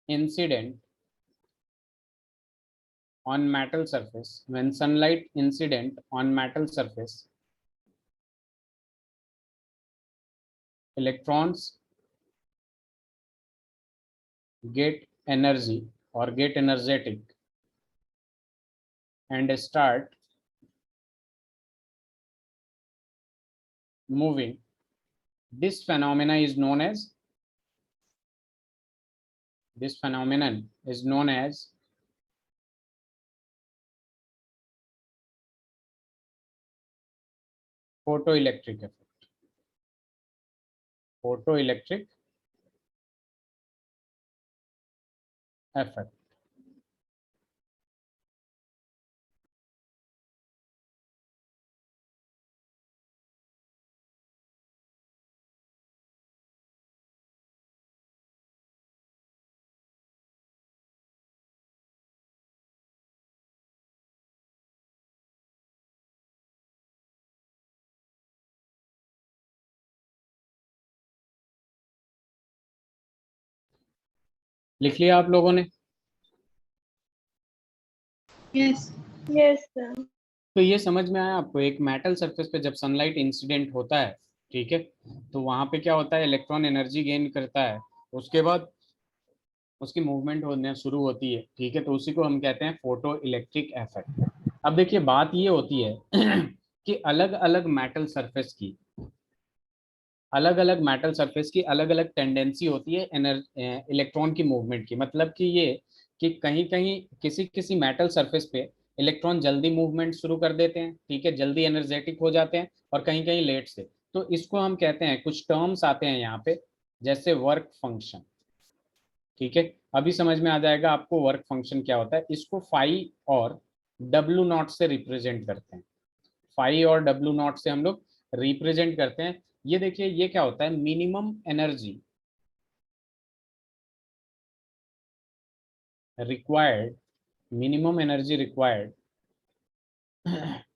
Speaker 1: incident on metal surface, when sunlight incident on metal surface, electrons get energy or get energetic and start moving. This phenomena is known as, this phenomenon is known as photoelectric effect. Photoelectric effect. लिख लिया आप लोगों ने।
Speaker 3: Yes.
Speaker 2: Yes, sir.
Speaker 1: तो ये समझ में आया आपको, एक मेटल सरफेस पे जब सनलाइट इंसिडेंट होता है, ठीक है, तो वहां पे क्या होता है, इलेक्ट्रॉन एनर्जी गेन करता है, उसके बाद उसकी मूवमेंट होने शुरू होती है, ठीक है। तो उसी को हम कहते हैं फोटो इलेक्ट्रिक इफेक्ट। अब देखिए बात ये होती है कि अलग अलग मेटल सरफेस की, अलग अलग मेटल सरफेस की अलग अलग टेंडेंसी होती है इलेक्ट्रॉन की मूवमेंट की। मतलब कि ये कि कहीं कहीं किसी किसी मेटल सरफेस पे इलेक्ट्रॉन जल्दी मूवमेंट शुरू कर देते हैं, ठीक है, जल्दी एनर्जेटिक हो जाते हैं, और कहीं कहीं लेट से। तो इसको हम कहते हैं, कुछ टर्म्स आते हैं यहाँ पे, जैसे वर्क फंक्शन, ठीक है। अभी समझ में आ जाएगा आपको वर्क फंक्शन क्या होता है। इसको फाई और डब्ल्यू नॉट से रिप्रेजेंट करते हैं। फाई और डब्ल्यू नॉट से हम लोग रिप्रेजेंट करते हैं। ये देखिए ये क्या होता है, minimum energy required, minimum energy required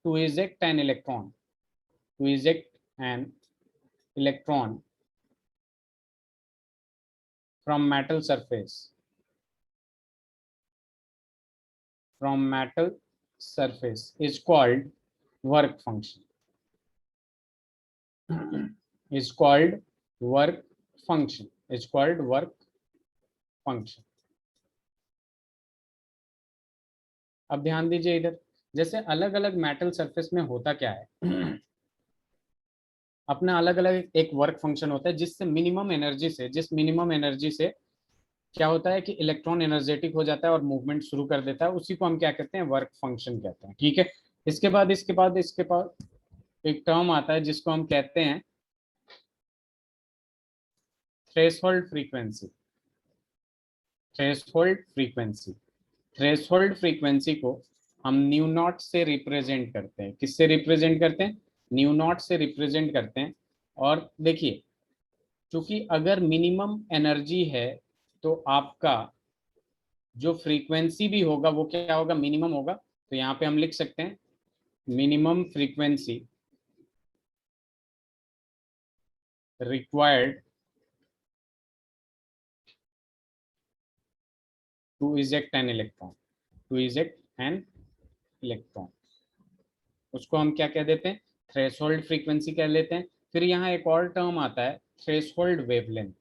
Speaker 1: to eject an electron, to eject an electron from metal surface, from metal surface is called work function, is called work function, is called work function। अब ध्यान दीजिए इधर, जैसे अलग अलग metal surface में होता क्या है अपना अलग अलग एक वर्क फंक्शन होता है, जिससे मिनिमम एनर्जी से, जिस मिनिमम एनर्जी से क्या होता है कि इलेक्ट्रॉन एनर्जेटिक हो जाता है और मूवमेंट शुरू कर देता है, उसी को हम क्या कहते हैं, वर्क फंक्शन कहते हैं, ठीक है। इसके बाद एक टर्म आता है जिसको हम कहते हैं threshold frequency. Threshold frequency, threshold frequency को हम न्यू नॉट से रिप्रेजेंट करते हैं। किससे रिप्रेजेंट करते हैं? न्यू नॉट से रिप्रेजेंट करते हैं। और देखिए, क्योंकि अगर मिनिमम एनर्जी है तो आपका जो फ्रीक्वेंसी भी होगा वो क्या होगा? मिनिमम होगा। तो यहाँ पे हम लिख सकते हैं minimum frequency required to eject an electron, to eject an electron, उसको हम क्या कह देते हैं? थ्रेशोल्ड फ्रीक्वेंसी कह लेते हैं। फिर यहाँ एक और टर्म आता है थ्रेशोल्ड वेवलेंथ।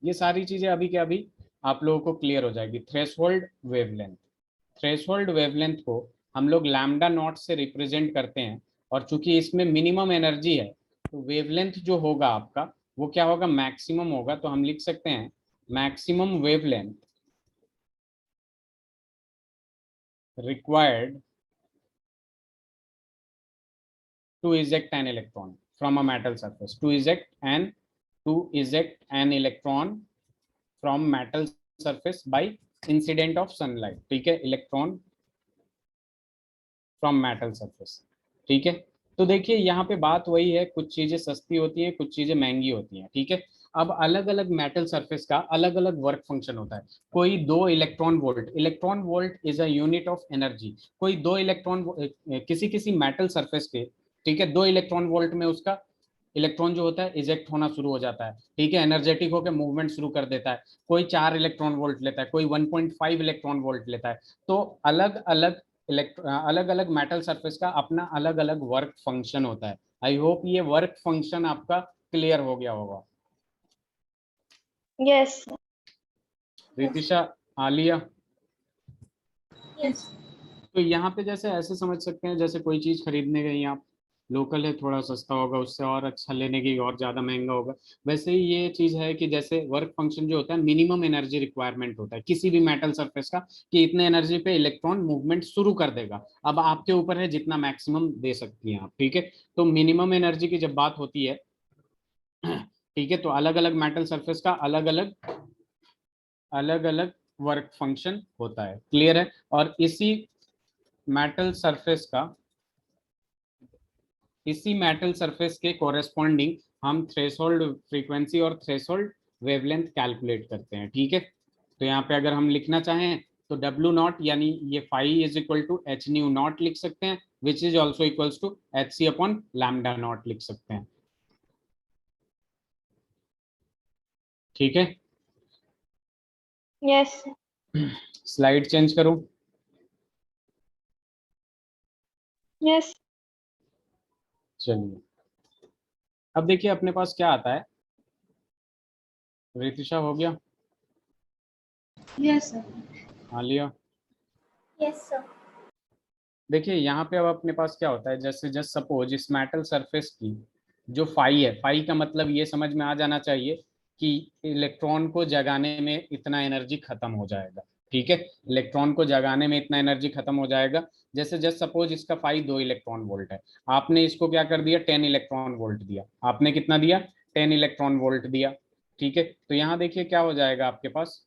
Speaker 1: ये सारी चीजें अभी के अभी आप लोगों को क्लियर हो जाएगी। थ्रेशोल्ड वेवलेंथ, थ्रेशोल्ड वेवलेंथ को हम लोग लैम्डा नॉट से रिप्रेजेंट करते हैं। और चूंकि इसमें मिनिमम एनर्जी है तो वेवलेंथ जो होगा आपका वो क्या होगा? मैक्सिमम होगा। तो हम लिख सकते हैं maximum wavelength required to eject an electron from a metal surface, to eject an electron from metal surface by incident of sunlight। ठीक है, इलेक्ट्रॉन फ्रॉम मेटल सरफेस। ठीक है, तो देखिए यहाँ पे बात वही है, कुछ चीजें सस्ती होती हैं, कुछ चीजें महंगी होती हैं। ठीक है, अब अलग अलग मेटल सरफेस का अलग अलग वर्क फंक्शन होता है। कोई 2 electron volt, electron volt is a unit of energy. कोई 2 इलेक्ट्रॉन, किसी किसी मेटल सरफेस के, ठीक है, 2 इलेक्ट्रॉन वोल्ट में उसका इलेक्ट्रॉन जो होता है इजेक्ट होना शुरू हो जाता है। ठीक है, एनर्जेटिक होकर मूवमेंट शुरू कर देता है। कोई 4 इलेक्ट्रॉन वोल्ट लेता है, कोई 1.5 इलेक्ट्रॉन वोल्ट लेता है। तो अलग अलग अलग अलग मेटल सरफेस का अपना अलग अलग वर्क फंक्शन होता है। आई होप ये वर्क फंक्शन आपका क्लियर हो गया होगा।
Speaker 2: Yes.
Speaker 1: रितिशा, आलिया,
Speaker 3: Yes.
Speaker 1: तो यहाँ पे जैसे ऐसे समझ सकते हैं, जैसे कोई चीज खरीदने गई आप, लोकल है थोड़ा सस्ता होगा, उससे और अच्छा लेने की और ज्यादा महंगा होगा। वैसे ही ये चीज है कि जैसे वर्क फंक्शन जो होता है मिनिमम एनर्जी रिक्वायरमेंट होता है किसी भी मेटल सरफेस का, कि इतने एनर्जी पे इलेक्ट्रॉन मूवमेंट शुरू कर देगा। अब आपके ऊपर है जितना मैक्सिमम दे सकती हैं आप। ठीक है, तो मिनिमम एनर्जी की जब बात होती है, ठीक है, तो अलग अलग मेटल सरफेस का अलग अलग वर्क फंक्शन होता है। क्लियर है? और मेटल सरफेस का इसी मेटल सरफेस के कोरेस्पॉन्डिंग हम थ्रेशोल्ड फ्रीक्वेंसी और थ्रेशोल्ड वेवलेंथ कैलकुलेट करते हैं। ठीक है, तो यहाँ पे अगर हम लिखना चाहें तो डब्ल्यू नॉट यानी ये phi is equal to H nu naught लिख सकते हैं, which is also equals to H C upon lambda naught लिख सकते हैं। ठीक है,
Speaker 2: Yes.
Speaker 1: स्लाइड चेंज करूं?
Speaker 2: Yes.
Speaker 1: चलिए, अब देखिए अपने पास क्या आता है। रितिशा हो गया?
Speaker 3: Yes, sir.
Speaker 1: Alia?
Speaker 3: Yes, sir.
Speaker 1: देखिए यहाँ पे अब अपने पास क्या होता है, जैसे जस्ट सपोज इस मेटल सरफेस की जो फाई है, फाई का मतलब ये समझ में आ जाना चाहिए कि इलेक्ट्रॉन को जगाने में इतना एनर्जी खत्म हो जाएगा। ठीक है, इलेक्ट्रॉन को जगाने में इतना एनर्जी खत्म हो जाएगा। जैसे जस्ट सपोज इसका फाई 2 इलेक्ट्रॉन वोल्ट है, आपने इसको क्या कर दिया? 10 इलेक्ट्रॉन वोल्ट दिया। आपने कितना दिया? 10 इलेक्ट्रॉन वोल्ट दिया। ठीक है, तो यहाँ देखिए क्या हो जाएगा आपके पास।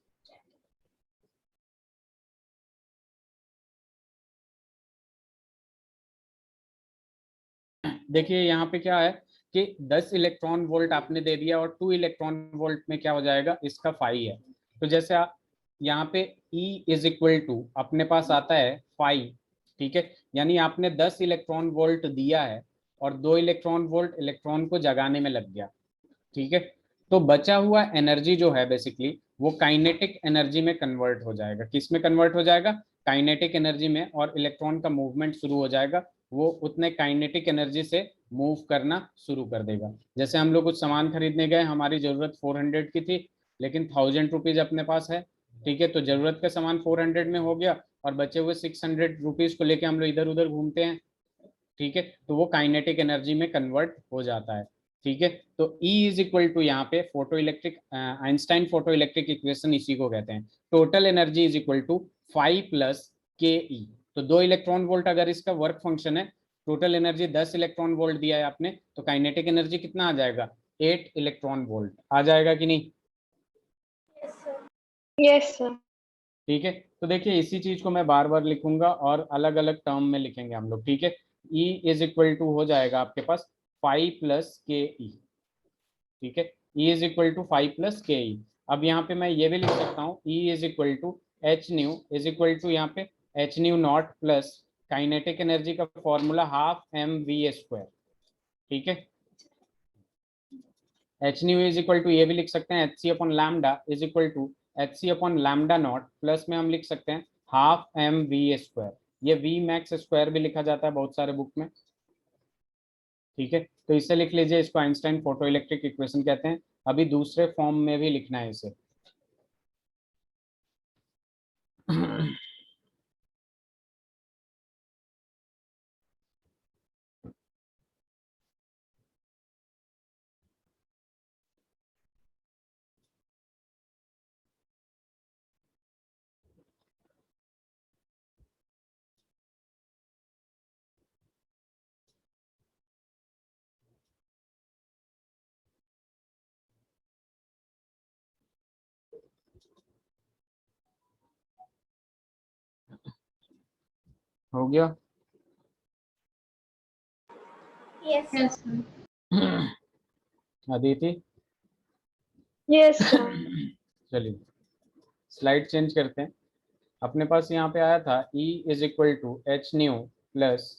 Speaker 1: देखिए यहाँ पे क्या है कि 10 इलेक्ट्रॉन वोल्ट आपने दे दिया और 2 इलेक्ट्रॉन वोल्ट में क्या हो जाएगा? इसका फाई है। तो जैसे यहाँ पे E इज इक्वल टू अपने पास आता है फाई। ठीक है, यानी आपने 10 इलेक्ट्रॉन वोल्ट दिया है और 2 इलेक्ट्रॉन वोल्ट इलेक्ट्रॉन को जगाने में लग गया। ठीक है, तो बचा हुआ एनर्जी जो है बेसिकली वो काइनेटिक एनर्जी में कन्वर्ट हो जाएगा। किस में कन्वर्ट हो जाएगा? काइनेटिक एनर्जी में। और इलेक्ट्रॉन का मूवमेंट शुरू हो जाएगा, वो उतने काइनेटिक एनर्जी से मूव करना शुरू कर देगा। जैसे हम लोग कुछ सामान खरीदने गए, हमारी जरूरत 400 की थी लेकिन 1000 रुपीज अपने पास है। ठीक है, तो जरूरत का सामान 400 में हो गया और बचे हुए 600 रुपीज को लेके हम लोग इधर उधर घूमते हैं। ठीक है, तो वो काइनेटिक एनर्जी में कन्वर्ट हो जाता है। ठीक है, तो E इज इक्वल टू यहाँ पे photo electric Einstein photo electric equation इसी को कहते हैं। Total energy is equal to 5 plus K E. तो 2 इलेक्ट्रॉन वोल्ट अगर इसका वर्क फंक्शन है, टोटल एनर्जी 10 इलेक्ट्रॉन वोल्ट दिया है आपने, तो काइनेटिक एनर्जी कितना आ जाएगा? 8 इलेक्ट्रॉन वोल्ट आ जाएगा कि नहीं?
Speaker 3: Yes, sir.
Speaker 2: Yes, sir.
Speaker 1: ठीक है, तो देखिए इसी चीज को मैं बार बार लिखूंगा और अलग अलग टर्म में लिखेंगे हम लोग। ठीक है, E इज इक्वल टू हो जाएगा आपके पास 5 + ke। ठीक है, E is equal to 5 + ke। अब यहाँ पे मैं ये भी लिख सकता हूँ E is equal to H nu is equal to यहाँ पे h nu naught plus kinetic energy का फॉर्मूला ½ mv²। ठीक है, h nu is equal to ये भी लिख सकते हैं Hc/λ is equal to Hc/λ naught plus में हम लिख सकते हैं ½ mv²। ये वी मैक्स स्क्वायर भी लिखा जाता है बहुत सारे बुक में। ठीक है, तो इससे लिख लीजिए, इसको आइंस्टाइन फोटो इलेक्ट्रिक इक्वेशन कहते हैं। अभी दूसरे फॉर्म में भी लिखना है इसे। हो गया।
Speaker 3: Yes, sir.
Speaker 4: Yes, sir.
Speaker 1: Aditi,
Speaker 2: Yes, sir.
Speaker 1: चलिए स्लाइड चेंज करते हैं। अपने पास यहाँ पे आया था E is equal to H nu plus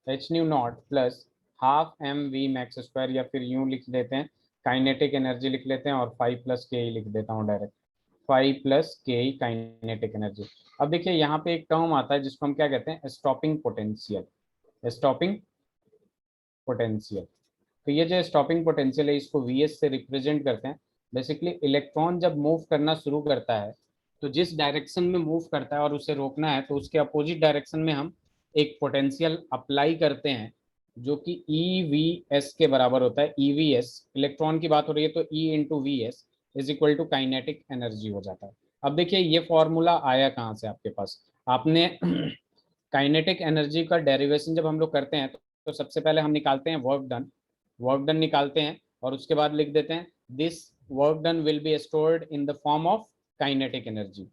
Speaker 1: h nu naught plus ½ mv², या फिर यूं लिख देते हैं काइनेटिक एनर्जी लिख लेते हैं और 5 + ke लिख देता हूँ डायरेक्ट। 5 + ke kinetic energy. अब देखिए यहाँ पे एक टर्म आता है जिसको हम क्या कहते हैं, स्टॉपिंग पोटेंशियल। स्टॉपिंग पोटेंशियल, तो ये जो स्टॉपिंग पोटेंशियल है इसको Vs से रिप्रेजेंट करते हैं। बेसिकली इलेक्ट्रॉन जब मूव करना शुरू करता है तो जिस डायरेक्शन में मूव करता है और उसे रोकना है तो उसके अपोजिट डायरेक्शन में हम एक पोटेंशियल अप्लाई करते हैं जो कि EVs के बराबर होता है। EVs, इलेक्ट्रॉन की बात हो रही है तो E × Vs is equal to kinetic energy हो जाता है। अब देखिए ये फॉर्मूला आया कहाँ से आपके पास, आपने काइनेटिक एनर्जी का डेरिवेशन जब हम लोग करते हैं तो सबसे पहले हम निकालते हैं वर्क डन निकालते हैं और उसके बाद लिख देते हैं this work done will be stored in the form of kinetic energy.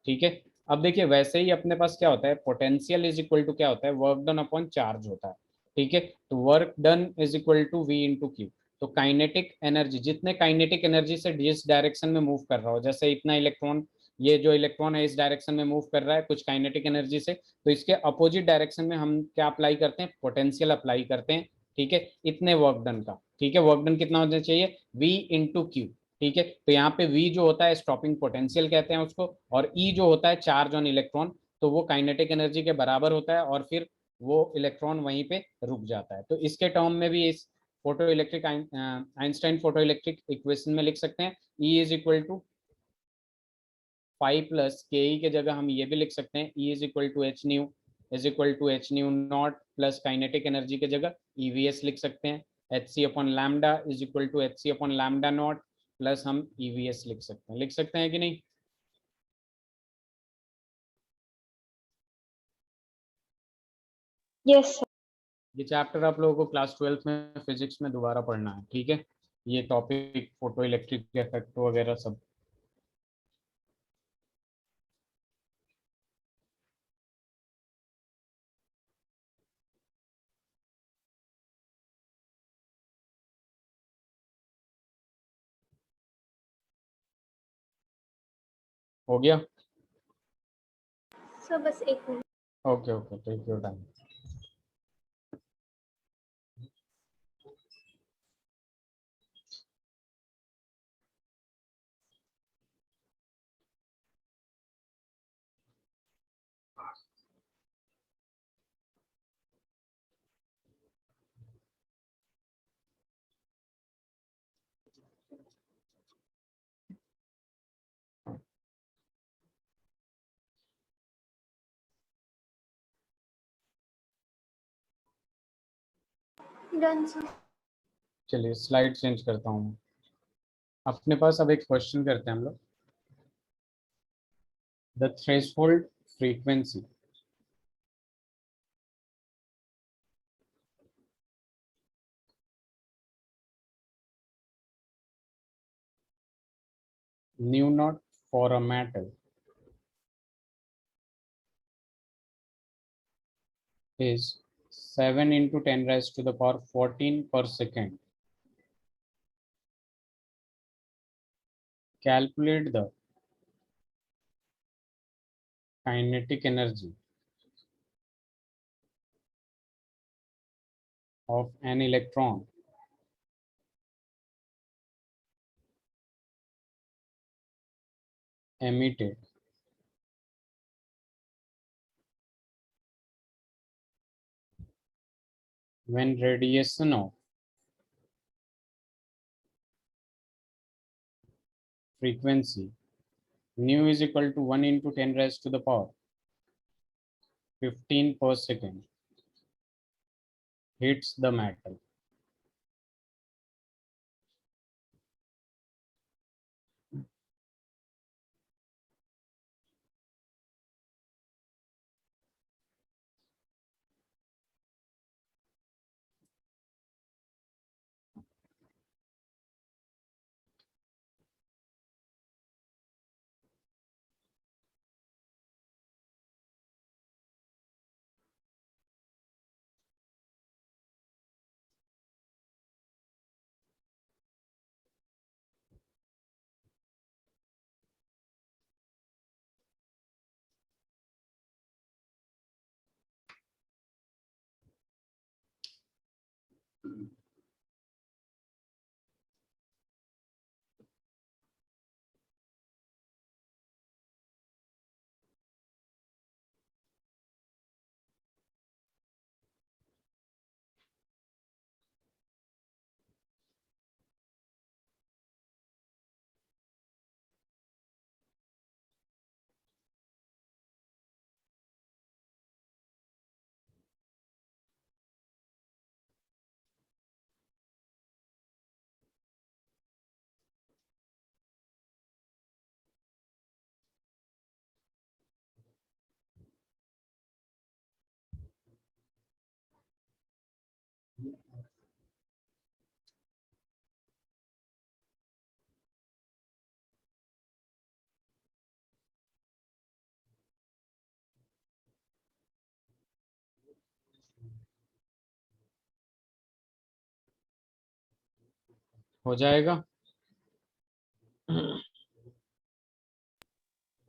Speaker 1: ठीक है, अब देखिए वैसे ही अपने पास क्या होता है, पोटेंशियल इज इक्वल टू क्या होता है, वर्क डन अपॉन चार्ज होता है। ठीक है, तो work done is equal to V × Q। तो काइनेटिक एनर्जी, जितने काइनेटिक एनर्जी से जिस डायरेक्शन में मूव कर रहा हो, जैसे इतना इलेक्ट्रॉन, ये जो इलेक्ट्रॉन है इस डायरेक्शन में मूव कर रहा है कुछ काइनेटिक एनर्जी से, तो इसके अपोजिट डायरेक्शन में हम क्या अप्लाई करते हैं, पोटेंशियल अप्लाई करते हैं। ठीक है, इतने वर्क डन का। ठीक है, वर्क डन कितना होना चाहिए, V × Q। ठीक है, तो यहाँ पे V जो होता है स्टॉपिंग पोटेंशियल कहते हैं उसको, और E जो होता है चार्ज ऑन इलेक्ट्रॉन, तो वो काइनेटिक एनर्जी के बराबर होता है और फिर वो इलेक्ट्रॉन वहीं पे रुक जाता है। तो इसके टर्म में भी इस photo electric Einstein photo electric equation में लिख सकते हैं E is equal to 5 + ke के जगह हम ये भी लिख सकते हैं E is equal to H nu is equal to H nu naught plus kinetic energy के जगह EVs लिख सकते हैं। Hc/λ is equal to Hc/λ naught plus हम EVs लिख सकते हैं कि नहीं।
Speaker 2: Yes, sir.
Speaker 1: ये चैप्टर आप लोगों को क्लास 12th में फिजिक्स में दोबारा पढ़ना है। ठीक है, ये टॉपिक फोटो इलेक्ट्रिक इफेक्ट वगैरह सब। हो गया।
Speaker 3: So बस एक minute.
Speaker 1: Okay okay, take your time.
Speaker 3: Done, sir.
Speaker 1: चलिए स्लाइड चेंज करता हूँ। अपने पास अब एक क्वेश्चन करते हैं हम लोग, the threshold frequency nu naught for a metal is 7 into 10 raised to the power 14 per second. Calculate the kinetic energy of an electron emitted when radiation of frequency nu is equal to 1 into 10 raised to the power 15 per second hits the metal. हो जाएगा.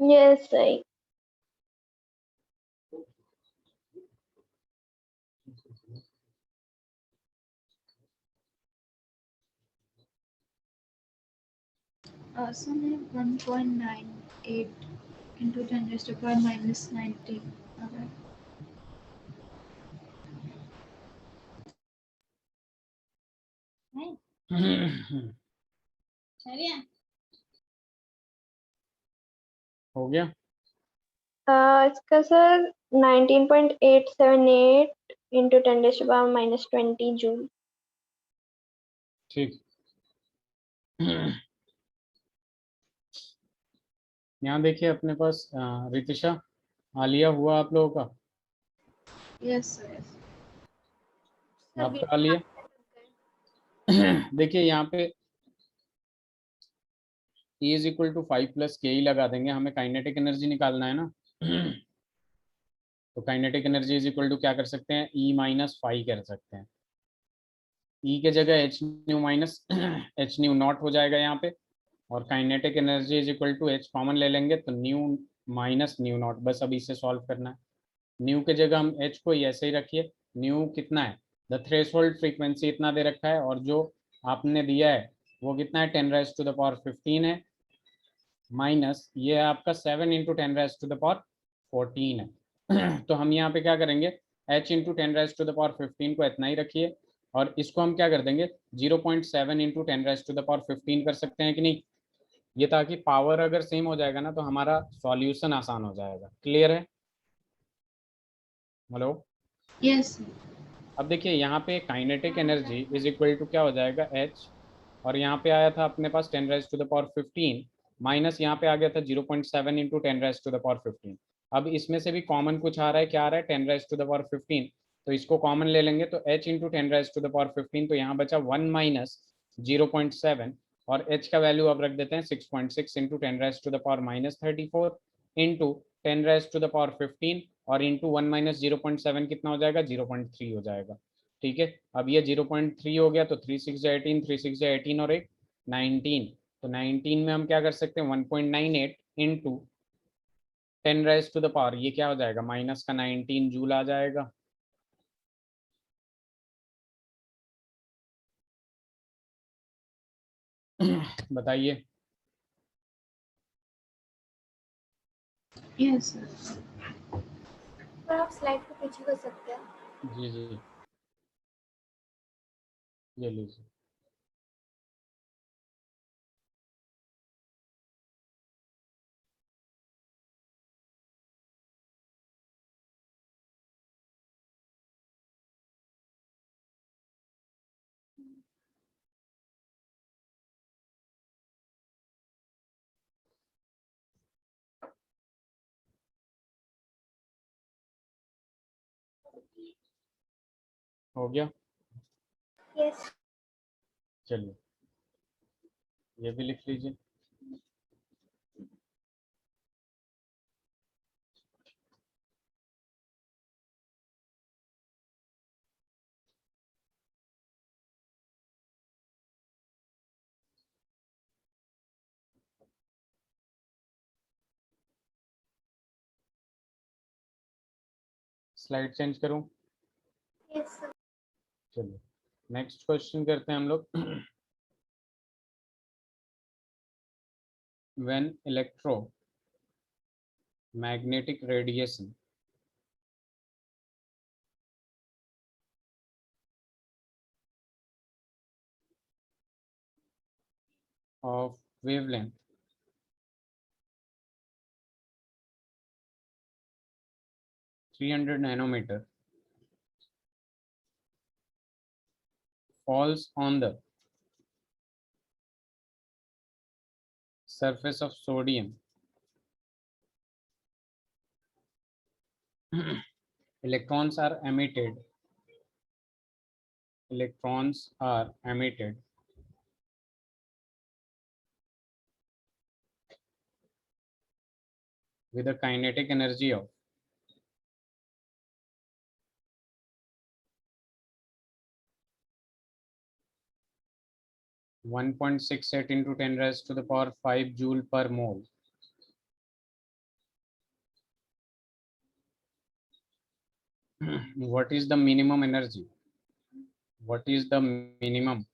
Speaker 2: Yes, I.
Speaker 3: Sunny 1.98 into 10 raised to the power minus 90. Okay.
Speaker 1: हो गया.
Speaker 2: इसका sir 19.878 into 10 raised to the power minus 20 joule.
Speaker 1: ठीक. यहाँ देखिए अपने पास रितिशा, आलिया हुआ आप लोगों का?
Speaker 3: Yes, sir. Yes.
Speaker 1: आपका आलिया? देखिए यहाँ पे E is equal to 5 plus के ही लगा देंगे, हमें काइनेटिक एनर्जी निकालना है ना. तो kinetic energy is equal to क्या कर सकते हैं, E माइनस 5 कर सकते हैं. E के जगह h nu minus h nu naught हो जाएगा यहाँ पे, और kinetic energy is equal to h common ले लेंगे तो न्यू माइनस न्यू नॉट. बस अभी इसे सॉल्व करना है. न्यू के जगह हम एच को ऐसे ही रखिए. न्यू कितना है, द थ्रेशोल्ड फ्रीक्वेंसी इतना दे रखा है, और जो आपने दिया है वो कितना है, 10 raised to the power 15 है, माइनस ये आपका 7 into 10 raised to the power 14 है. तो हम यहाँ पे क्या करेंगे, h into 10 raised to the power 15 को इतना ही रखिए, और इसको हम क्या कर देंगे 0.7 into 10 raised to the power 15 कर सकते हैं कि नहीं. ये ताकि पावर अगर सेम हो जाएगा ना तो हमारा सॉल्यूशन आसान हो जाएगा. क्लियर है? हेलो.
Speaker 3: Yes.
Speaker 1: अब देखिए यहाँ पे kinetic energy is equal to क्या हो जाएगा h, और यहाँ पे आया था अपने पास 10 raised to the power 15 minus यहाँ पे आ गया था 0.7 into 10 raised to the power 15. अब इसमें से भी कॉमन कुछ आ रहा है, क्या आ रहा है, 10 raised to the power 15, तो इसको कॉमन ले लेंगे तो h into 10 raised to the power 15, तो यहाँ बचा 1 माइनस 0.7, और h का वैल्यू अब रख देते हैं 6.6 into 10 raised to the power minus 34 into 10 raised to the power 15, और इंटू 1 माइनस 0.7 कितना हो जाएगा, 0.3 हो जाएगा। ठीक है, अब ये 0.3 हो गया तो 3 6 18, 3 6 18 और एक 19, तो 19 में हम क्या कर सकते हैं, 1.98 into 10 raise to the power, ये क्या हो जाएगा, माइनस का 19 जूल आ जाएगा। बताइए।
Speaker 3: Yes sir.
Speaker 4: पर आप स्लाइड को पीछे कर सकते हैं।
Speaker 1: जी जी, ये लीजिए। हो गया,
Speaker 4: यस।
Speaker 1: चलिए ये भी लिख लीजिए। स्लाइड चेंज करूं?
Speaker 4: Yes sir.
Speaker 1: चलिए नेक्स्ट क्वेश्चन करते हैं हम लोग। When electromagnetic radiation of wavelength 300 nanometer falls on the surface of sodium, electrons are emitted with a kinetic energy of 1.68 into 10 raised to the power 5 joule per mole. What is the minimum energy? What is the minimum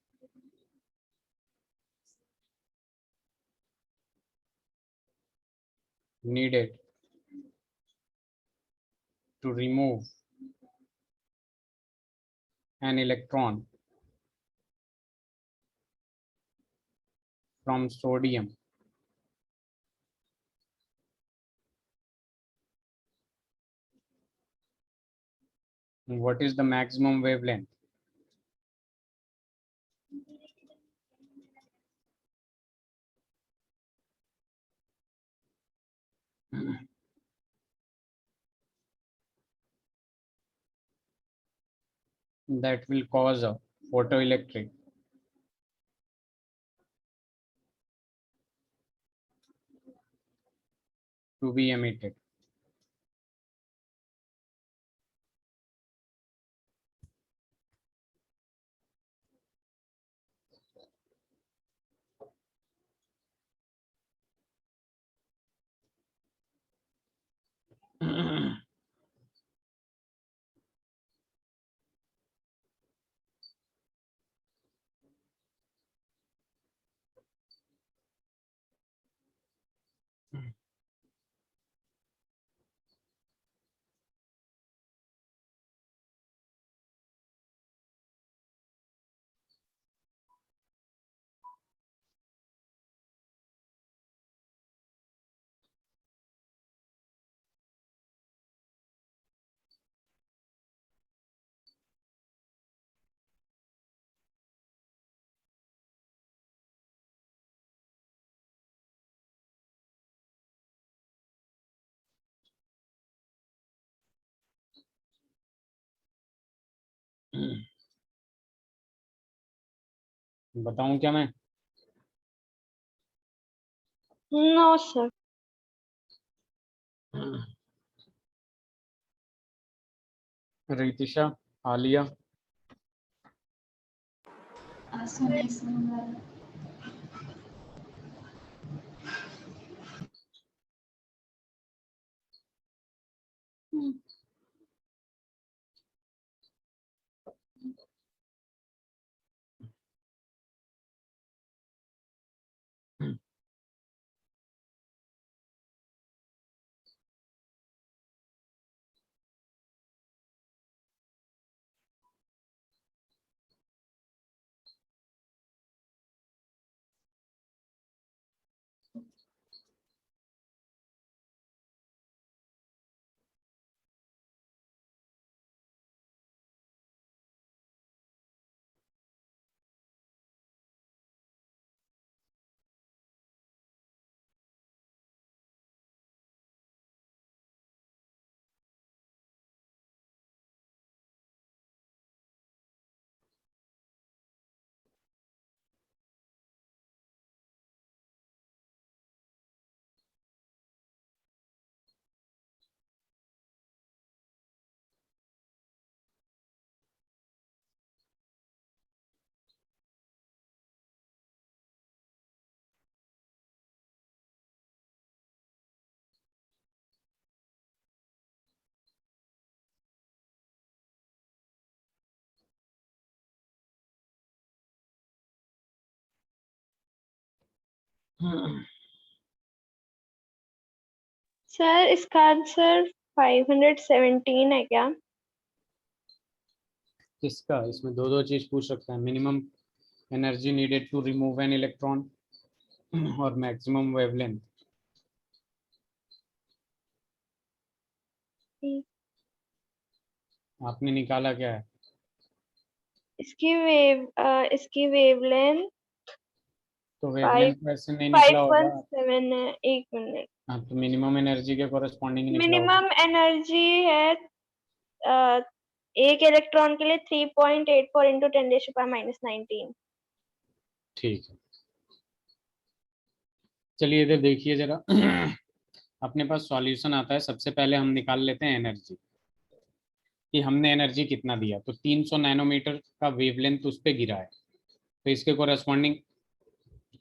Speaker 1: needed to remove an electron from sodium? What is the maximum wavelength? That will cause a photoelectric to be emitted. बताऊं क्या मैं?
Speaker 2: No, sir.
Speaker 1: Ritisha, Alia,
Speaker 3: सोने सोमवार
Speaker 2: sir इसका answer 517 है क्या?
Speaker 1: किसका? इसमें दो दो चीज पूछ सकता है, minimum energy needed to remove an electron और मैक्सिमम वेवलेंथ। आपने निकाला क्या है?
Speaker 2: इसकी वेवलेंथ
Speaker 1: तो वेवलेंथ वैसे नहीं निकला होगा।
Speaker 2: 517 है। एक मिनट,
Speaker 1: हाँ, तो मिनिमम एनर्जी के कॉरेस्पॉन्डिंग निकला होगा।
Speaker 2: मिनिमम एनर्जी है एक इलेक्ट्रॉन के लिए 3.84 इंटू 10⁻⁻19।
Speaker 1: ठीक है, चलिए इधर देखिए जरा। अपने पास सॉल्यूशन आता है, सबसे पहले हम निकाल लेते हैं एनर्जी कि हमने एनर्जी कितना दिया। तो 300 नैनोमीटर का वेवलेंथ उस पर गिरा है, तो इसके कोरेस्पॉन्डिंग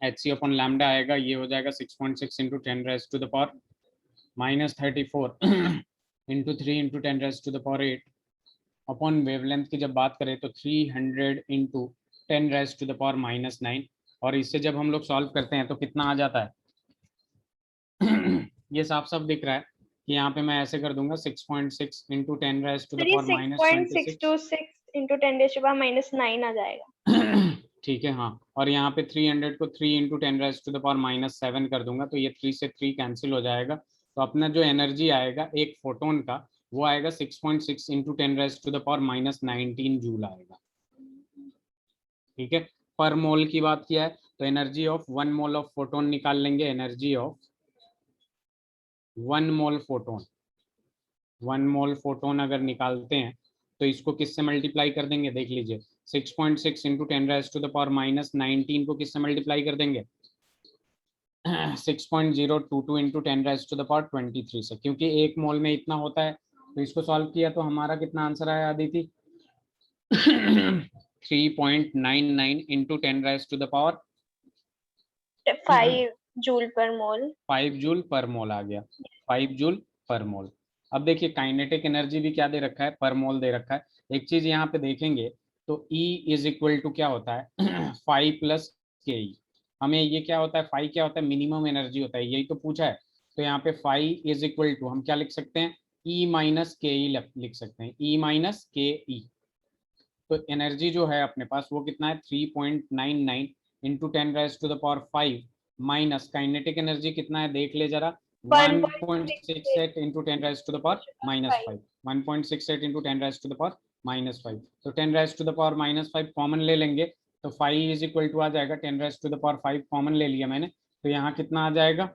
Speaker 1: एच सी अपॉन लैम्डा आएगा, ये हो जाएगा 6.6 into 10⁻⁻34 into 3 into 10⁻8 upon wavelength की जब बात करें तो 300 इंटू 10⁻⁻9। और इससे जब हम लोग सॉल्व करते हैं तो कितना आ जाता है? ये साफ साफ दिख रहा है कि यहाँ पे मैं ऐसे कर दूंगा 6.6 इंटू 10⁻⁻26।
Speaker 2: 6.626 इंटू 10⁻�9 आ जाएगा।
Speaker 1: ठीक है, हाँ। और यहाँ पे 300 को 3 इंटू 10⁻⁻7 कर दूंगा, तो ये 3 से 3 कैंसिल हो जाएगा। तो अपना जो एनर्जी आएगा एक फोटोन का, वो आएगा 6.6 इंटू 10⁻⁻19 जूल आएगा। ठीक है, पर मोल की बात किया है तो energy of 1 mole of photon निकाल लेंगे। Energy of 1 mole photon, 1 mole photon अगर निकालते हैं तो इसको किससे मल्टीप्लाई कर देंगे? देख लीजिए, 6.6 इंटू 10⁻⁻19 को किससे मल्टीप्लाई कर देंगे? 6.022 इंटू 10⁻23 से, क्योंकि एक मोल में इतना होता है। तो इसको सॉल्व किया तो हमारा कितना आंसर आया आदिति? 3.99 इंटू 10⁻⁵
Speaker 2: 5 जूल पर मोल।
Speaker 1: 5 जूल पर मोल आ गया, 5 जूल पर मोल। अब देखिए काइनेटिक एनर्जी भी क्या दे रखा है? पर मोल दे रखा है। एक चीज यहाँ पे देखेंगे तो E इज इक्वल टू क्या होता है? 5 प्लस के। हमें ये क्या होता है? 5 क्या होता है? मिनिमम एनर्जी होता है, यही तो पूछा है। तो यहाँ पे 5 इज इक्वल टू हम क्या लिख सकते हैं? E माइनस के ई लिख सकते हैं, E माइनस के ई। तो एनर्जी जो है अपने पास वो कितना है? 3.99 इंटू 10⁻5 माइनस काइनेटिक एनर्जी कितना है? देख ले जरा, 1.68 इंटू 10⁻⁻5 1.68 इंटू 10⁻⁻5। तो 10⁻⁻5 कॉमन ले लेंगे तो 5 इज इक्वल टू आ जाएगा 10⁻5 कॉमन ले लिया मैंने, तो यहाँ कितना आ जाएगा?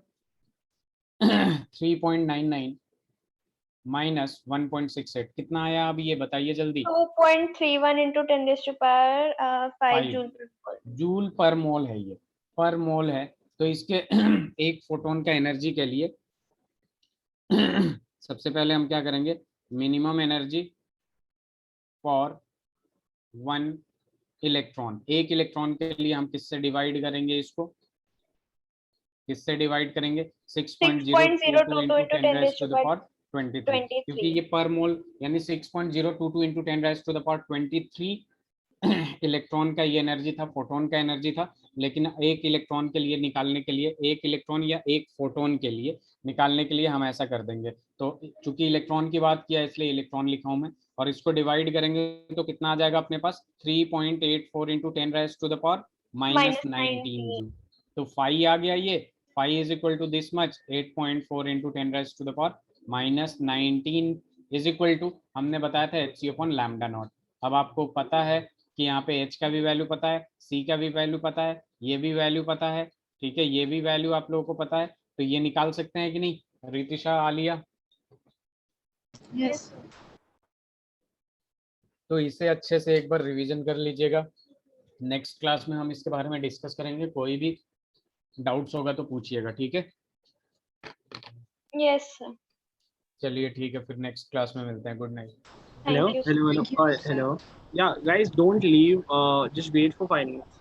Speaker 1: 3.99 माइनस 1.68 कितना आया? अब ये बताइए जल्दी।
Speaker 2: 2.31 इंटू 10⁻5 जूल पर मोल।
Speaker 1: जूल पर मोल है, ये पर मोल है। तो इसके एक फोटोन का एनर्जी के लिए सबसे पहले हम क्या करेंगे? Minimum energy for 1 electron. एक इलेक्ट्रॉन के लिए हम किससे डिवाइड करेंगे, इसको किससे डिवाइड करेंगे, 6.022 into 10 raised to the power 23, क्योंकि ये पर मोल यानी 6.022 into 10 raised to the power 23 electron का ये एनर्जी था, फोटोन का एनर्जी था। लेकिन एक इलेक्ट्रॉन के लिए निकालने के लिए, एक इलेक्ट्रॉन या एक फोटोन के लिए निकालने के लिए हम ऐसा कर देंगे। तो चूंकि इलेक्ट्रॉन की बात किया इसलिए इलेक्ट्रॉन लिखा हूं मैं, और इसको डिवाइड करेंगे तो कितना आ जाएगा अपने पास, 3.84 into 10 raised to the power -19 तो फाई आ गया। ये phi is equal to this much, 8.4 into 10 raised to the power -19 is equal to, हमने बताया था hc/λ0। अब आपको पता है कि यहाँ पे h का भी वैल्यू पता है, c का भी वैल्यू पता है, ये भी वैल्यू पता है, ठीक है, ये भी वैल्यू आप लोगों को पता है, तो ये निकाल सकते हैं कि नहीं रितिशा, आलिया?
Speaker 3: यस
Speaker 1: तो इसे अच्छे से एक बार रिवीजन कर लीजिएगा। नेक्स्ट क्लास में हम इसके बारे में डिस्कस करेंगे, कोई भी डाउट्स होगा तो पूछिएगा, ठीक है?
Speaker 2: यस सर,
Speaker 1: चलिए ठीक है, फिर नेक्स्ट क्लास में मिलते हैं। Good night.
Speaker 5: Hello,
Speaker 2: thank you
Speaker 5: hello, hello.
Speaker 3: Thank you, sir.
Speaker 5: Hello. Yeah, guys, don't leave. Just wait for 5 minutes.